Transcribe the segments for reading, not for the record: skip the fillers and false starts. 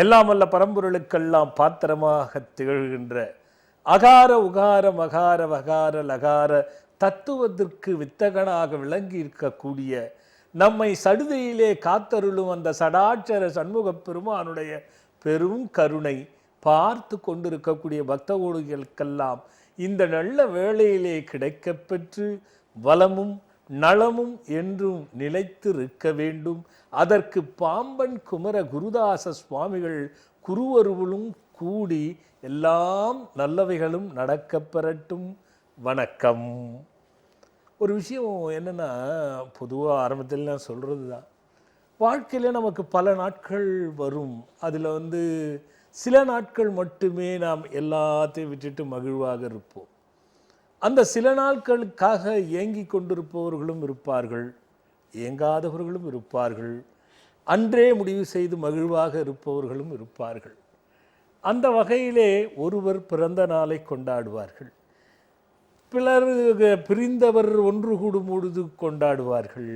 எல்லாம் வல்ல பரம்பொருளுக்கெல்லாம் பாத்திரமாக திகழ்கின்ற அகார உகார மகார வகார லகார தத்துவத்திற்கு வித்தகனாக விளங்கி இருக்கக்கூடிய நம்மை சடுதியிலே காத்தருளும் அந்த சடாட்சர சண்முகப் பெருமானுடைய பெரும் கருணை பார்த்து கொண்டிருக்கக்கூடிய பக்த கோடிகளுக்கெல்லாம் இந்த நல்ல வேளையிலே கிடைக்கப்பெற்று வளமும் நலமும் என்றும் நிலைத்து இருக்க வேண்டும். அதற்கு பாம்பன் குமர குருதாச சுவாமிகள் குருவருவலும் கூடி எல்லாம் நல்லவைகளும் நடக்கப் பெறட்டும். வணக்கம். ஒரு விஷயம் என்னென்னா, பொதுவாக ஆரம்பத்தில் நான் சொல்கிறது தான், வாழ்க்கையில் நமக்கு பல நாட்கள் வரும். அதில் சில நாட்கள் மட்டுமே நாம் எல்லாத்தையும் விட்டுட்டு மகிழ்வாக இருப்போம். அந்த சில நாட்களுக்காக ஏங்கி கொண்டிருப்பவர்களும் இருப்பார்கள், ஏங்காதவர்களும் இருப்பார்கள், அன்றே முடிவு செய்து மகிழ்வாக இருப்பவர்களும் இருப்பார்கள். அந்த வகையிலே ஒருவர் பிறந்த நாளை கொண்டாடுவார்கள், பிறர் பிரிந்தவர் ஒன்று கூடும் பொழுது கொண்டாடுவார்கள்.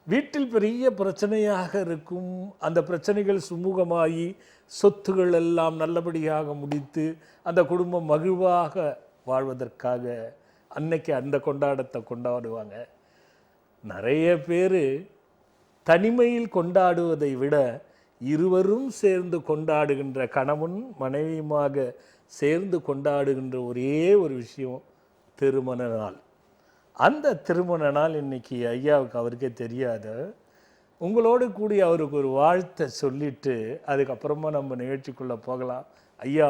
வீட்டில் பெரிய பிரச்சனையாக இருக்கும், அந்த பிரச்சனைகள் சுமூகமாகி சொத்துகள் எல்லாம் நல்லபடியாக முடித்து அந்த குடும்பம் மகிழ்வாக வாழ்வதற்காக அன்னைக்கு அந்த கொண்டாட்டத்தை கொண்டாடுவாங்க. நிறைய பேர் தனிமையில் கொண்டாடுவதை விட இருவரும் சேர்ந்து கொண்டாடுகின்ற, கணவன் மனைவியுமாக சேர்ந்து கொண்டாடுகின்ற ஒரே ஒரு விஷயம் திருமண நாள். அந்த திருமண நாள் இன்னைக்கு ஐயாவுக்கு அவருக்கே தெரியாத, உங்களோடு கூடி அவருக்கு ஒரு வாழ்த்தை சொல்லிட்டு அதுக்கப்புறமா நம்ம நிகழ்ச்சிக்குள்ளே போகலாம். ஐயா,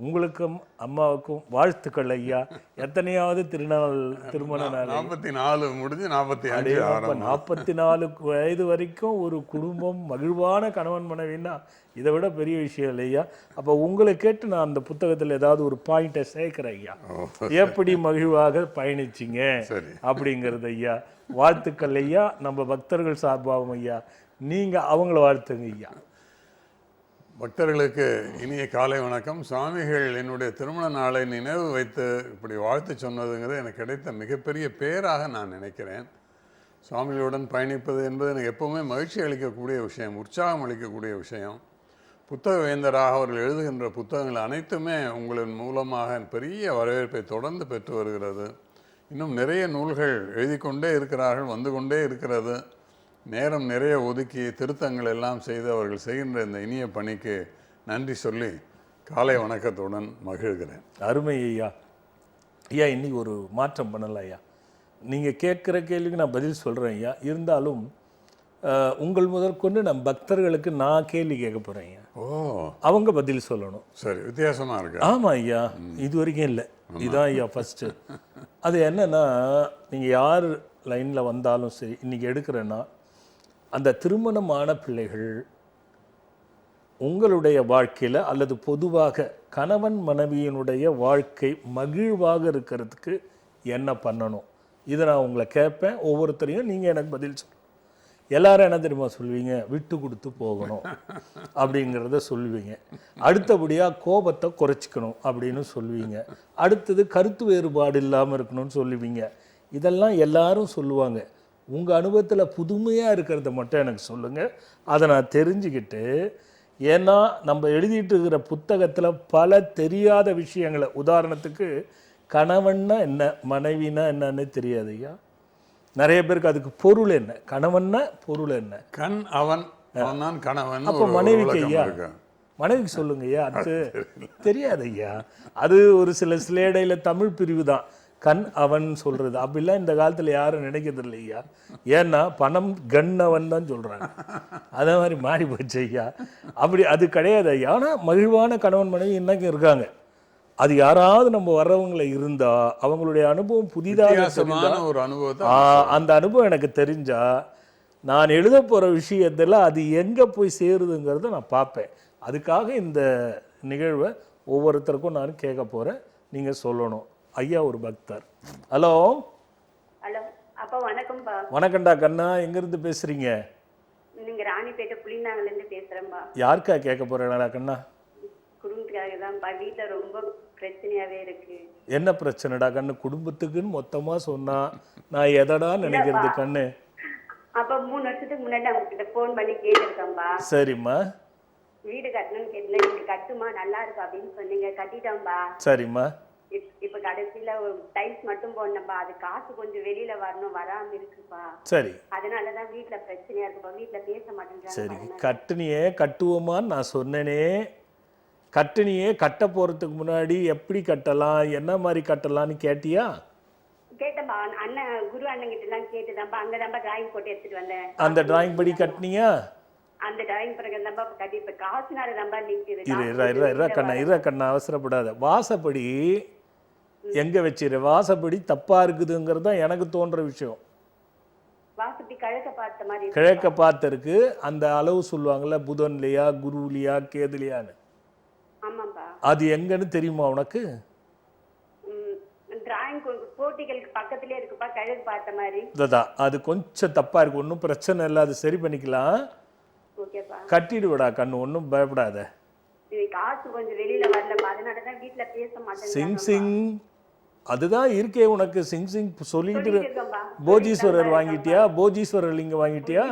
உங்களுக்கும் அம்மாவுக்கும் வாழ்த்துக்கள் ஐயா. எத்தனையாவது திருமண நாள்? 44 முடிஞ்சு 44 வயது வரைக்கும் ஒரு குடும்பம் மகிழ்வான கணவன் மனைவின்னா இதை விட பெரிய விஷயம் இல்லையா? அப்போ உங்களை கேட்டு நான் அந்த புத்தகத்தில் ஏதாவது ஒரு பாயிண்ட்டை சேர்க்கிறேன் ஐயா. எப்படி மகிழ்வாக பயணிச்சிங்க அப்படிங்கிறது ஐயா. வாழ்த்துக்கள் ஐயா. நம்ம பக்தர்கள் சார்பாகும் ஐயா, நீங்கள் அவங்கள வாழ்த்துங்க ஐயா. பக்தர்களுக்கு இனிய காலை வணக்கம். சுவாமிகள் என்னுடைய திருமண நாளை நினைவு வைத்து இப்படி வாழ்த்து சொன்னதுங்கிறது எனக்கு கிடைத்த மிகப்பெரிய பேராக நான் நினைக்கிறேன். சுவாமிகளுடன் பயணிப்பது என்பது எனக்கு எப்போவுமே மகிழ்ச்சி அளிக்கக்கூடிய விஷயம், உற்சாகம் அளிக்கக்கூடிய விஷயம். புத்தக வேந்தராக அவர்கள் எழுதுகின்ற புத்தகங்கள் அனைத்துமே உங்களின் மூலமாக பெரிய வரவேற்பை தொடர்ந்து பெற்று வருகிறது. இன்னும் நிறைய நூல்கள் எழுதி கொண்டே இருக்கிறார்கள், வந்து கொண்டே இருக்கிறது. நேரம் நிறைய ஒதுக்கி திருத்தங்கள் எல்லாம் செய்து அவர்கள் செய்கின்ற இந்த இனிய பணிக்கு நன்றி சொல்லி காலை வணக்கத்துடன் மகிழ்கிறேன். அருமை ஐயா. ஐயா, இன்னைக்கு ஒரு மாற்றம் பண்ணலாம் ஐயா. நீங்கள் கேட்குற கேள்விக்கு நான் பதில் சொல்கிறேன் ஐயா. இருந்தாலும் உங்கள் முதற்கொண்டு நம் பக்தர்களுக்கு நான் கேள்வி கேட்க போகிறேன் ஐயா. அவங்க பதில் சொல்லணும். சரி, வித்தியாசமாக இருக்கு. ஆமாம் ஐயா, இது வரைக்கும் இல்லை, இதுதான் ஐயா ஃபஸ்ட்டு. அது என்னென்னா, நீங்கள் யார் லைனில் வந்தாலும் சரி, இன்றைக்கி எடுக்கிறேன்னா, அந்த திருமணமான பிள்ளைகள் உங்களுடைய வாழ்க்கையில் அல்லது பொதுவாக கணவன் மனைவியினுடைய வாழ்க்கை மகிழ்வாக இருக்கிறதுக்கு என்ன பண்ணணும், இதை நான் உங்களை கேட்பேன். ஒவ்வொருத்தரையும் நீங்கள் எனக்கு பதில் சொல்லணும். எல்லாரும் என்ன தெரியுமா சொல்லுவீங்க? விட்டு கொடுத்து போகணும் அப்படிங்கிறத சொல்லுவீங்க. அடுத்தபடியாக கோபத்தை குறைச்சிக்கணும் அப்படின்னு சொல்லுவீங்க. அடுத்தது கருத்து வேறுபாடு இல்லாமல் இருக்கணும்னு சொல்லுவீங்க. இதெல்லாம் எல்லாரும் சொல்லுவாங்க. உங்கள் அனுபவத்தில் புதுமையாக இருக்கிறத மட்டும் எனக்கு சொல்லுங்கள், அதை நான் தெரிஞ்சுக்கிட்டு. ஏன்னா நம்ம எழுதிட்டு இருக்கிற புத்தகத்தில் பல தெரியாத விஷயங்களை, உதாரணத்துக்கு கணவன்னா என்ன, மனைவினா என்னன்னு தெரியாது ஐயா. நிறைய பேருக்கு அதுக்கு பொருள் என்ன, கணவன்னா பொருள் என்ன, கண் அவன் கணவன். அப்போ மனைவிக்கு ஐயா, மனைவிக்கு சொல்லுங்க ஐயா, அது தெரியாது ஐயா. அது ஒரு சில ஸ்லேடையில் தமிழ் பிரிவு தான் கண் அவன் சொல்கிறது. அப்படிலாம் இந்த காலத்தில் யாரும் நினைக்கிறது இல்லை ஐயா. ஏன்னா பணம் கண்ணவன் தான் சொல்கிறாங்க. அதே மாதிரி மாறி போச்சு ஐயா. அப்படி அது கிடையாது ஐயா. ஆனால் மகிழ்வான கணவன் மனைவி இன்னைக்கு இருக்காங்க. அது யாராவது நம்ம வர்றவங்களை இருந்தால் அவங்களுடைய அனுபவம் புதிதாக ஒரு அனுபவத்தை, அந்த அனுபவம் எனக்கு தெரிஞ்சா நான் எழுத போகிற விஷயத்தில் அது எங்கே போய் சேருதுங்கிறத நான் பார்ப்பேன். அதுக்காக இந்த நிகழ்வை ஒவ்வொருத்தருக்கும் நான் கேட்க போகிறேன், நீங்கள் சொல்லணும். ஐயா ஒரு பக்தர். ஹலோ. ஹலோ அப்பா, வணக்கம்பா. வணக்கம்டா கண்ணா, எங்கேருந்து பேசுகிறீங்க? நீங்கள் ராணிப்பேட்டை புளினாங்கலேருந்து பேசுகிறேன்பா. யாருக்கா கேட்க போகிறேன்டா கண்ணா? குடும்பத்துக்காக தான்ப்பா. வீட்டில் ரொம்ப பிரச்சனையாகவே இருக்கு. என்ன பிரச்சனைடா கண்ணு? குடும்பத்துக்குன்னு மொத்தமாக சொன்னால் நான் எதடா நினைக்கிறது கண்ணு? அப்போ 3 வருஷத்துக்கு முன்னாடி அவங்ககிட்ட ஃபோன் பண்ணி கேட்டிருக்கேன்பா. சரிம்மா. வீடு கட்டணும்னு கேட்டேன். நீங்க கட்டுமா நல்லா இருக்கு அப்படின்னு சொன்னீங்க. கட்டிட்டோம்பா. சரிம்மா. இப்ப கடைசியில டைல்ஸ் மட்டும் போடணும்பா. அது காசு கொஞ்சம் வெளியில வரணும், வராம இருக்குப்பா. சரி அதனாலதான் வீட்டுல பிரச்சனையா இருக்குப்பா. வீட்டுல பேச சரி. மாட்டேங்கிறாங்க. கட்டுனியே கட்டுவோமான்னு நான் சொன்னேனே. கட்டுனியே கட்ட போகிறதுக்கு முன்னாடி எப்படி கட்டலாம், என்ன மாதிரி கட்டலான்னு கேட்டியா? கேட்டப்பா. அண்ணன் குரு அண்ணன் கிட்ட எல்லாம் கேட்டுதான்ப்பா. அங்கதான்ப்பா டிராயிங் போட்டு எடுத்துட்டு வந்தேன். அந்த டிராயிங் படி கட்டினியா? அந்த டிராயிங் பிறகு தான்ப்பா கட்டி. இப்ப காசுனால தான்ப்பா நிக்குது. இற கண்ணா அவசரப்படாத. வாசப்படி எங்க வச்சிரு. வாசப்படி தப்பா இருக்குதுங்கிறது தான் எனக்கு தோன்ற விஷயம். வாசப்படி கிழக்க பார்த்த மாதிரி. கிழக்க பார்த்திருக்கு. அந்த அளவு சொல்லுவாங்கல்ல, புதன்லையா குருலியா கேதுலியான்னு. ஆமாப்பா. அது எங்கன்னு தெரியுமா உனக்கு? டிராயிங் போட்டிகளுக்கு பக்கத்திலே இருக்குப்பா. கிழக்கு பார்த்த மாதிரி. அது கொஞ்சம் தப்பா இருக்கு. ஒன்றும் பிரச்சனை இல்லை, அது சரி பண்ணிக்கலாம். ஓகேப்பா. கட்டிடுவிடா கண்ணு, ஒன்றும் பயப்படாத. இது காசு கொஞ்சம் வெளியில வரலப்பா. அதனாலதான் வீட்டுல பேச மாட்டேன். சிங் சிங் அதுதான் இருக்கே உனக்கு. சிங் சிங் சொல்லிட்டு போஜீஸ்வரர் வாங்கிட்டியா? போஜீஸ்வரர் லிங்கம் வாங்கிட்டியா?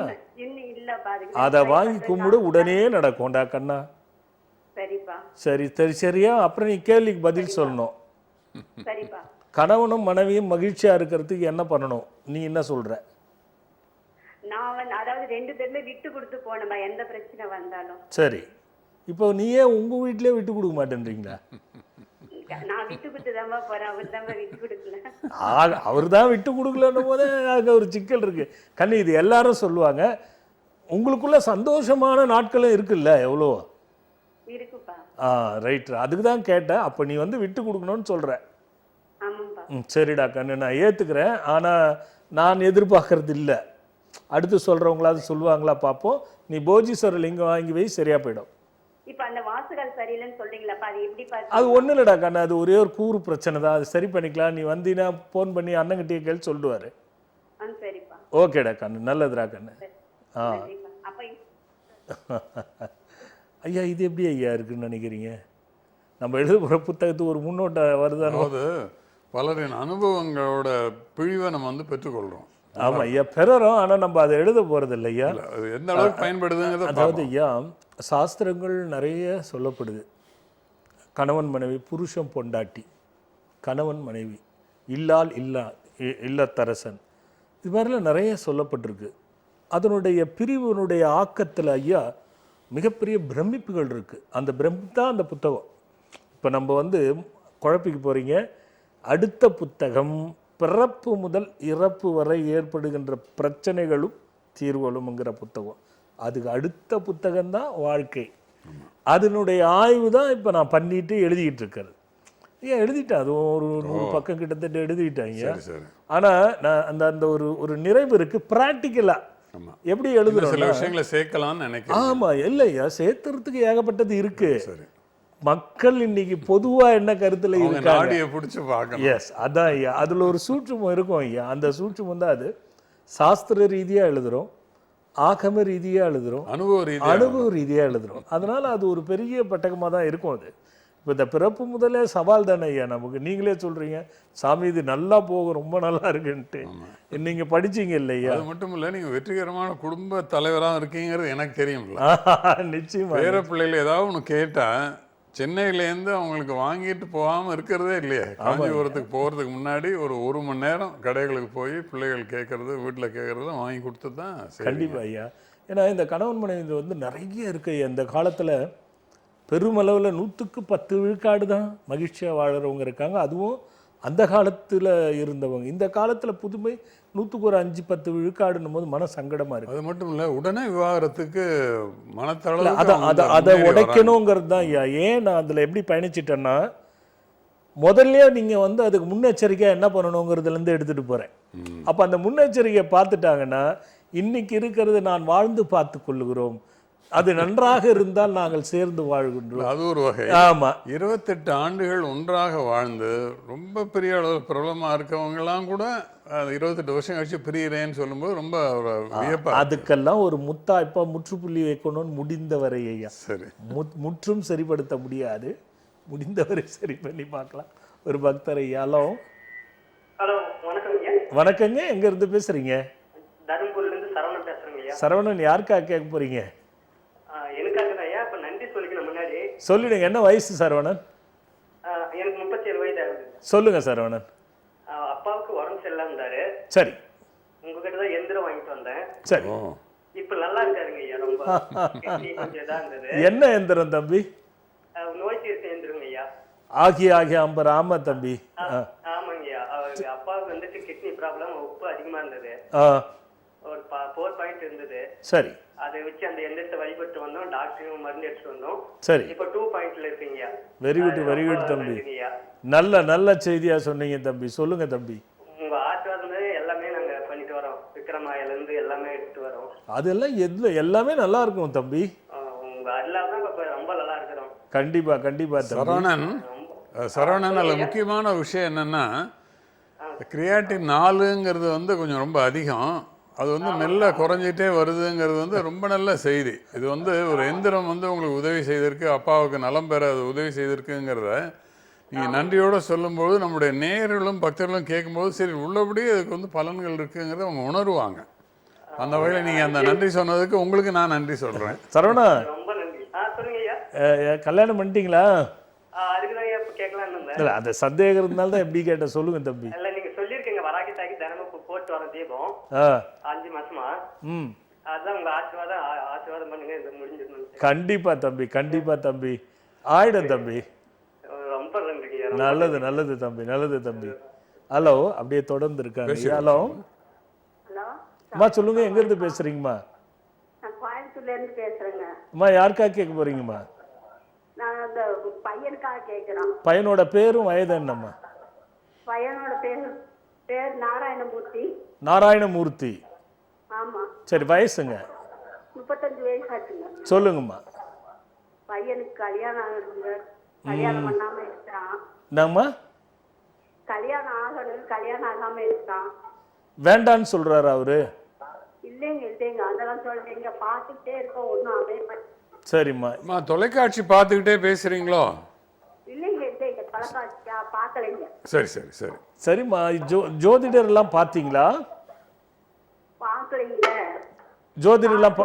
இன்னும் இல்லப்பா. அதை வாங்கி கும்பிடு, உடனே நடக்கும்டா கண்ணா. சரிப்பா. சரி சரி சரியா? அப்புறம் நீ கேள்விக்கு பதில் சொல்லணும். சரிப்பா. கணவனும் மனைவியும் மகிழ்ச்சியா இருக்கிறதுக்கு என்ன பண்ணணும், நீ என்ன சொல்ற? நான் அதாவது 2 பேருமே விட்டு கொடுத்து போனோமா, எந்த பிரச்சனை வந்தாலும். சரி. இப்போ நீயே உங்க வீட்டிலே விட்டு கொடுக்க மாட்டேன்றீங்களா? நான் விட்டு கொடுத்துதான்பா போறேன். அவர் தான் விட்டு கொடுக்கல. அவர் தான் விட்டு கொடுக்கலன்னும் போதே அங்கே ஒரு சிக்கல் இருக்கு கண்ணு. இது எல்லாரும் சொல்லுவாங்க. உங்களுக்குள்ள சந்தோஷமான நாட்களும் இருக்குல்ல எவ்வளோ? இருக்குப்பா. ரைட். அதுக்கு தான் கேட்டேன். அப்போ நீ வந்து விட்டு கொடுக்கணும்னு சொல்ற. ஆமாப்பா. சரிடா கண்ணு, நான் ஏற்றுக்கிறேன். ஆனால் நான் எதிர்பார்க்கறது இல்லை. அடுத்து சொல்கிறவங்களாவது சொல்லுவாங்களா பார்ப்போம். நீ போஜீஸ்வரர் லிங்கம் வாங்கி வை, சரியா போயிடும். இப்போ அந்த வாசுகள் சரியில்லைன்னு சொல்றீங்களாப்பா. அது எப்படி பார்த்து? அது ஒன்றும் இல்லைடா கண்ணு, அது ஒரே ஒரு கூறு பிரச்சனை தான். அது சரி பண்ணிக்கலாம். நீ வந்தீங்கன்னா ஃபோன் பண்ணி அண்ணங்கிட்டே கேள்வி சொல்லுவார். சரிப்பா. ஓகேடா கண்ணு, நல்லதுடா கண்ணு. ஐயா இது எப்படி ஐயா இருக்குன்னு நினைக்கிறீங்க? நம்ம எழுத போகிற புத்தகத்துக்கு ஒரு முன்னோட்ட வருதானோ? அதாவது பலரின் அனுபவங்களோட பிழிவை நம்ம வந்து பெற்றுக்கொள்கிறோம். ஆமாம் ஐயா, பெறறோம். ஆனால் நம்ம அதை எழுத போகிறது இல்லை ஐயா. அது எந்த அளவுக்கு பயன்படுதுங்கிறத. அதாவது ஐயா, சாஸ்திரங்கள் நிறைய சொல்லப்படுது. கணவன் மனைவி, புருஷன் பொண்டாட்டி, கணவன் மனைவி, இல்லால் இல்லத்தரசன், இது மாதிரிலாம் நிறைய சொல்லப்பட்டிருக்கு. அதனுடைய பிரிவினுடைய ஆக்கத்தில் ஐயா மிகப்பெரிய பிரமிப்புகள் இருக்குது. அந்த பிரமிப்பு தான் அந்த புத்தகம். இப்போ நம்ம வந்து குழப்பிக்கு போகிறீங்க. அடுத்த புத்தகம் பிறப்பு முதல் இறப்பு வரை ஏற்படுகின்ற பிரச்சனைகளும் தீர்வுகளும்ங்கிற புத்தகம். அதுக்கு அடுத்த புத்தகம்தான் வாழ்க்கை. அதனுடைய ஆய்வு தான் இப்போ நான் பண்ணிட்டு எழுதிக்கிட்டு இருக்கிறது. ஏன் எழுதிட்டேன், அது ஒரு 100 பக்கம் கிட்டத்தட்ட எழுதிட்டேன். ஆனால் நான் அந்த அந்த ஒரு நிறைவு இருக்குது. ப்ராக்டிக்கலாக எப்படி எழுதுறோம், சில விஷயங்களை சேர்க்கலாம்னு நினைக்கிறேன். ஆமாம் இல்லையா, சேர்த்துறதுக்கு ஏகப்பட்டது இருக்குது. மக்கள் இன்னைக்கு பொதுவா என்ன கருத்துல இருக்காங்க, எஸ் அதான் ஐயா. அதுல ஒரு சூட்சுமம் இருக்கும் ஐயா. அந்த சூட்சுமம் தான் அது. சாஸ்திர ரீதியா எழுதுறோம், ஆகம ரீதியா எழுதுறோம், அனுபவ ரீதியா எழுதுறோம். அதனால அது ஒரு பெரிய பட்டகமா தான் இருக்கும் அது. இப்போ இந்த பிறப்பு முதலே சவால் தானே ஐயா நமக்கு. நீங்களே சொல்றீங்க சாமி இது நல்லா போகும், ரொம்ப நல்லா இருக்குன்ட்டு. நீங்க படிச்சீங்க இல்லையா? அது மட்டும் இல்லை, நீங்க வெற்றிகரமான குடும்ப தலைவராக இருக்கீங்கிறது எனக்கு தெரியும்ல. நிச்சயமா. வேற பிள்ளைகள் ஏதாவது ஒன்று கேட்டா சென்னையிலேருந்து அவங்களுக்கு வாங்கிட்டு போகாமல் இருக்கிறதே இல்லையே. காஞ்சிபுரத்துக்கு போகிறதுக்கு முன்னாடி ஒரு மணி நேரம் கடைகளுக்கு போய் பிள்ளைகள் கேட்கறது, வீட்டில் கேட்கறது வாங்கி கொடுத்து தான். கண்டிப்பாக ஐயா. ஏன்னா இந்த கணவன் மனைவி வந்து நிறைய இருக்கு. இந்த காலத்தில் பெருமளவில் 100க்கு 10 விழுக்காடு தான் மகிழ்ச்சியாக வாழறவங்க இருக்காங்க. அதுவும் அந்த காலத்தில் இருந்தவங்க. இந்த காலத்தில் புதுமை 100க்கு ஒரு 5-10 விழுக்காடுன்னும் போது மன சங்கடமாக இருக்குது. அது மட்டும் இல்லை, உடனே விவாகரத்துக்கு மனத்தளவு அதை உடைக்கணுங்கிறது தான் ஐயா. ஏன் நான் அதில் எப்படி பயணிச்சிட்டேன்னா, முதல்ல நீங்கள் வந்து அதுக்கு முன்னெச்சரிக்கையாக என்ன பண்ணணுங்கிறதுலேருந்து எடுத்துகிட்டு போகிறேன். அப்போ அந்த முன்னெச்சரிக்கையை பார்த்துட்டாங்கன்னா, இன்னைக்கு இருக்கிறது நான் வாழ்ந்து பார்த்து கொள்ளுகிறோம், அது நன்றாக இருந்தால் நாங்கள் சேர்ந்து வாழ்கின்றோம். அது ஒரு வகை. ஆமா, 28 ஆண்டுகள் ஒன்றாக வாழ்ந்து ரொம்ப பெரிய அளவு பிரபலமாக இருக்கவங்கலாம் கூட 28 வருஷம் கழிச்சு பிரியிறேன்னு சொல்லும்போது ரொம்ப வியப்பா. அதுக்கெல்லாம் ஒரு முத்தாய்ப்பா முற்றுப்புள்ளி வைக்கணும்னு முடிந்தவரை ஐயா. சரி, முற்றும் சரிப்படுத்த முடியாது, முடிந்தவரை சரி பண்ணி பார்க்கலாம். ஒரு பக்தர் ஐயா. ஹலோ. ஹலோ, வணக்கம் ஐயா. வணக்கங்க. எங்க இருந்து பேசுறீங்க? தருமபுரியிலிருந்து சரவணன் பேசுறேங்க ஐயா. சரவணன், யாருக்காக கேட்க போறீங்க? எனக்காக தான் ஐயா. இப்ப நன்றி சொல்லிடுங்க, என்ன வயசு சரவணன்? எனக்கு 37 வயது ஆகுது. சொல்லுங்க சரவணன். அப்பாவுக்கு உடம்பு சரியில்லாம இருந்தாரு. சரி உங்ககிட்ட தான் எந்திரம் வாங்கிட்டு வந்தேன். சரி. ஓ இப்ப நல்லா இருக்காருங்க ஐயா. ரொம்ப கிட்னி கொஞ்சம் இதா இருந்தது. என்ன எந்திரம் தம்பி? நோய் தீர்த்த எந்திரங்க ஐயா. ஆகிய அம்பர். ஆமா தம்பி. ஆமாங்க ஐயா. அவருக்கு அப்பாவுக்கு வந்துட்டு கிட்னி ப்ராப்ளம், உப்பு அதிகமா இருந்தது. ஒரு 4 பாயிண்ட் இருந்தது. சரி. அதை வச்சு அந்த எந்திரத்தை வழிபட்டு வந்தோம். டாக்டரும் மருந்து எடுத்துட்டு வந்தோம். சரி. இப்ப 2 பாயிண்ட்ல இருக்கீங்க. வெரி குட் தம்பி. நல்ல செய்தியா சொன்னீங்க தம்பி. சொல்லுங்க தம்பி. உங்க ஆசீர்வாதம் எல்லாமே நாங்க பண்ணிட்டு வரோம். விக்ரமாயில இருந்து எல்லாமே எடுத்துட்டு வரோம். அதெல்லாம் எல்லாமே நல்லா இருக்கும் தம்பி. உங்க அருளால தான் இப்ப ரொம்ப நல்லா இருக்கிறோம். கண்டிப்பா தம்பி. சரவணன் அதில் முக்கியமான விஷயம் என்னன்னா, கிரியாட்டின் 4ங்கிறது வந்து கொஞ்சம் ரொம்ப அதிகம். அது வந்து மெல்ல குறைஞ்சிட்டே வருதுங்கிறது வந்து ரொம்ப நல்ல செய்தி. இது வந்து ஒரு எந்திரம் வந்து உங்களுக்கு உதவி செய்திருக்கு, அப்பாவுக்கு நலம் பெற அது உதவி செய்திருக்குங்கிறத நீங்கள் நன்றியோடு சொல்லும்போது நம்முடைய நேயர்களும் பக்தர்களும் கேட்கும்போது சரி உள்ளபடி அதுக்கு வந்து பலன்கள் இருக்குங்கிறத அவங்க உணருவாங்க. அந்த வகையில் நீங்கள் அந்த நன்றி சொன்னதுக்கு உங்களுக்கு நான் நன்றி சொல்கிறேன். சரவணா, ரொம்ப நன்றி. சொல்லுங்க ஐயா. கல்யாணம் பண்ணிட்டீங்களா? அதுக்குதான் ஐயா இப்ப கேட்கலான்னு இருந்தேன். இல்ல, அந்த சந்தேகம் இருந்தாலும் தான் எப்படி கேட்ட. சொல்லுங்க தம்பி. இல்ல, நீங்க சொல்லியிருக்கீங்க வராகி தாக்கி தினமும் போட்டு வர தீபம் 5 மாசமா. அதான் உங்க ஆசீர்வாதம் பண்ணுங்க. இது முடிஞ்சிடணும். கண்டிப்பா தம்பி. ஆயிடும் தம்பி. ரொம்ப நன்றிங்க. நல்லது தம்பி. ஹலோ, அப்படியே தொடர்ந்து இருக்காங்க. ஹலோ ஹலோ அம்மா, சொல்லுங்க. எங்க இருந்து பேசுறீங்கம்மா? நான் கோயம்புத்தூர்ல இருந்து பேசுறேங்க. அம்மா, யாருக்கா கேட்க போறீங்கம்மா? நான் அந்த பையனுக்காக கேட்கிறோம். பையனோட பேரும் வயது என்னம்மா? பையனோட பேர் நாராயணமூர்த்தி. ஆமா. சரி, வயசுங்க? 35 வயசு ஆச்சுங்க. சொல்லுங்கம்மா. பையனுக்கு கல்யாணம் ஆகுதுங்க. கல்யாணம் பண்ணாம இருக்கான். என்னம்மா? கல்யாணம் ஆகாம இருக்கான். வேண்டான்னு சொல்றாரு அவரு? இல்லைங்க அதெல்லாம் சொல்றீங்க. பார்த்துட்டே இருக்கோம், ஒன்றும் அமைய. சரிம்மா. தொலைக்காட்சி பார்த்துக்கிட்டே பேசுறீங்களோ? இல்லைங்க தொலைக்காட்சி பார்க்கலைங்க. சரிம்மா. ஜோதிடர் எல்லாம் பார்த்தீங்களா? பார்க்கலைங்க. ஜோதிடர் எல்லாம்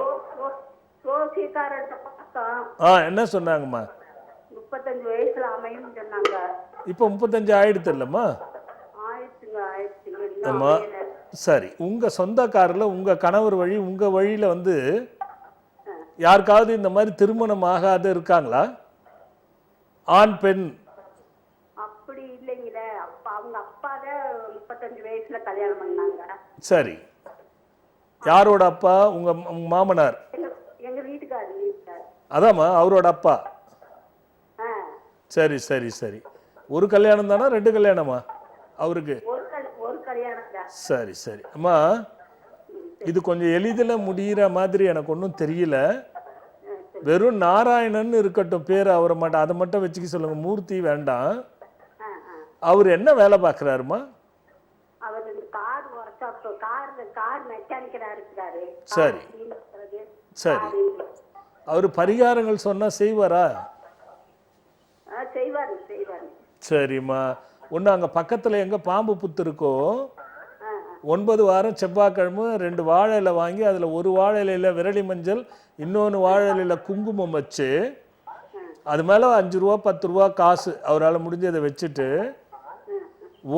ஜோசியக்காரர்கிட்ட பார்த்தோம். என்ன சொன்னாங்கம்மா? 35 வயசுல அமையும் சொன்னாங்க. இப்போ 35 ஆயிடுத்து இல்லம்மா? ஆயிடுச்சுங்க. சரி. உங்க சொந்தக்காரர்ல உங்க கணவர் வழி உங்க வழியில வந்து யாருக்காவது இந்த மாதிரி திருமணம் ஆகாத இருக்காங்களா? ஆண் பெண்? அப்படி இல்லைங்களே. அவங்க அப்பா தான் 35 வயசுல கல்யாணம் பண்ணாங்க. சரி. யாரோட அப்பா? உங்க மாமனார்? எங்க வீட்டுக்காரர். அதாம்மா, அவரோட அப்பா. சரி. ஒரு கல்யாணம் தானா, 2 கல்யாணமா அவருக்கு? ஒரு கல்யாணம் தான். சரி. அம்மா, இது கொஞ்சம் எளிதில் முடிகிற மாதிரி எனக்கு ஒன்றும் தெரியல. வெறும் நாராயணன் இருக்கட்டும் பேர். அவரை மட்டும் அதை மட்டும் வச்சுக்க சொல்லுங்க. மூர்த்தி வேண்டாம். அவர் என்ன வேலை பார்க்குறாருமா? அவர் கார் மெக்கானிக்கரா இருக்கிறாரு. சரி. அவர் பரிகாரங்கள் சொன்னா செய்வாரா? செய்வாரு. சரிம்மா. ஒன்று அங்கே பக்கத்தில் எங்கே பாம்பு புத்து இருக்கோ, 9 வாரம் செவ்வாய்க்கிழமை 2 வாழை இலை வாங்கி அதில் ஒரு வாழை இலையில் விரலி மஞ்சள், இன்னொன்று வாழை இலையில் குங்குமம் வச்சு, அது மேலே 5 ரூபா 10 ரூபா காசு அவரால் முடிஞ்சதை வச்சுட்டு,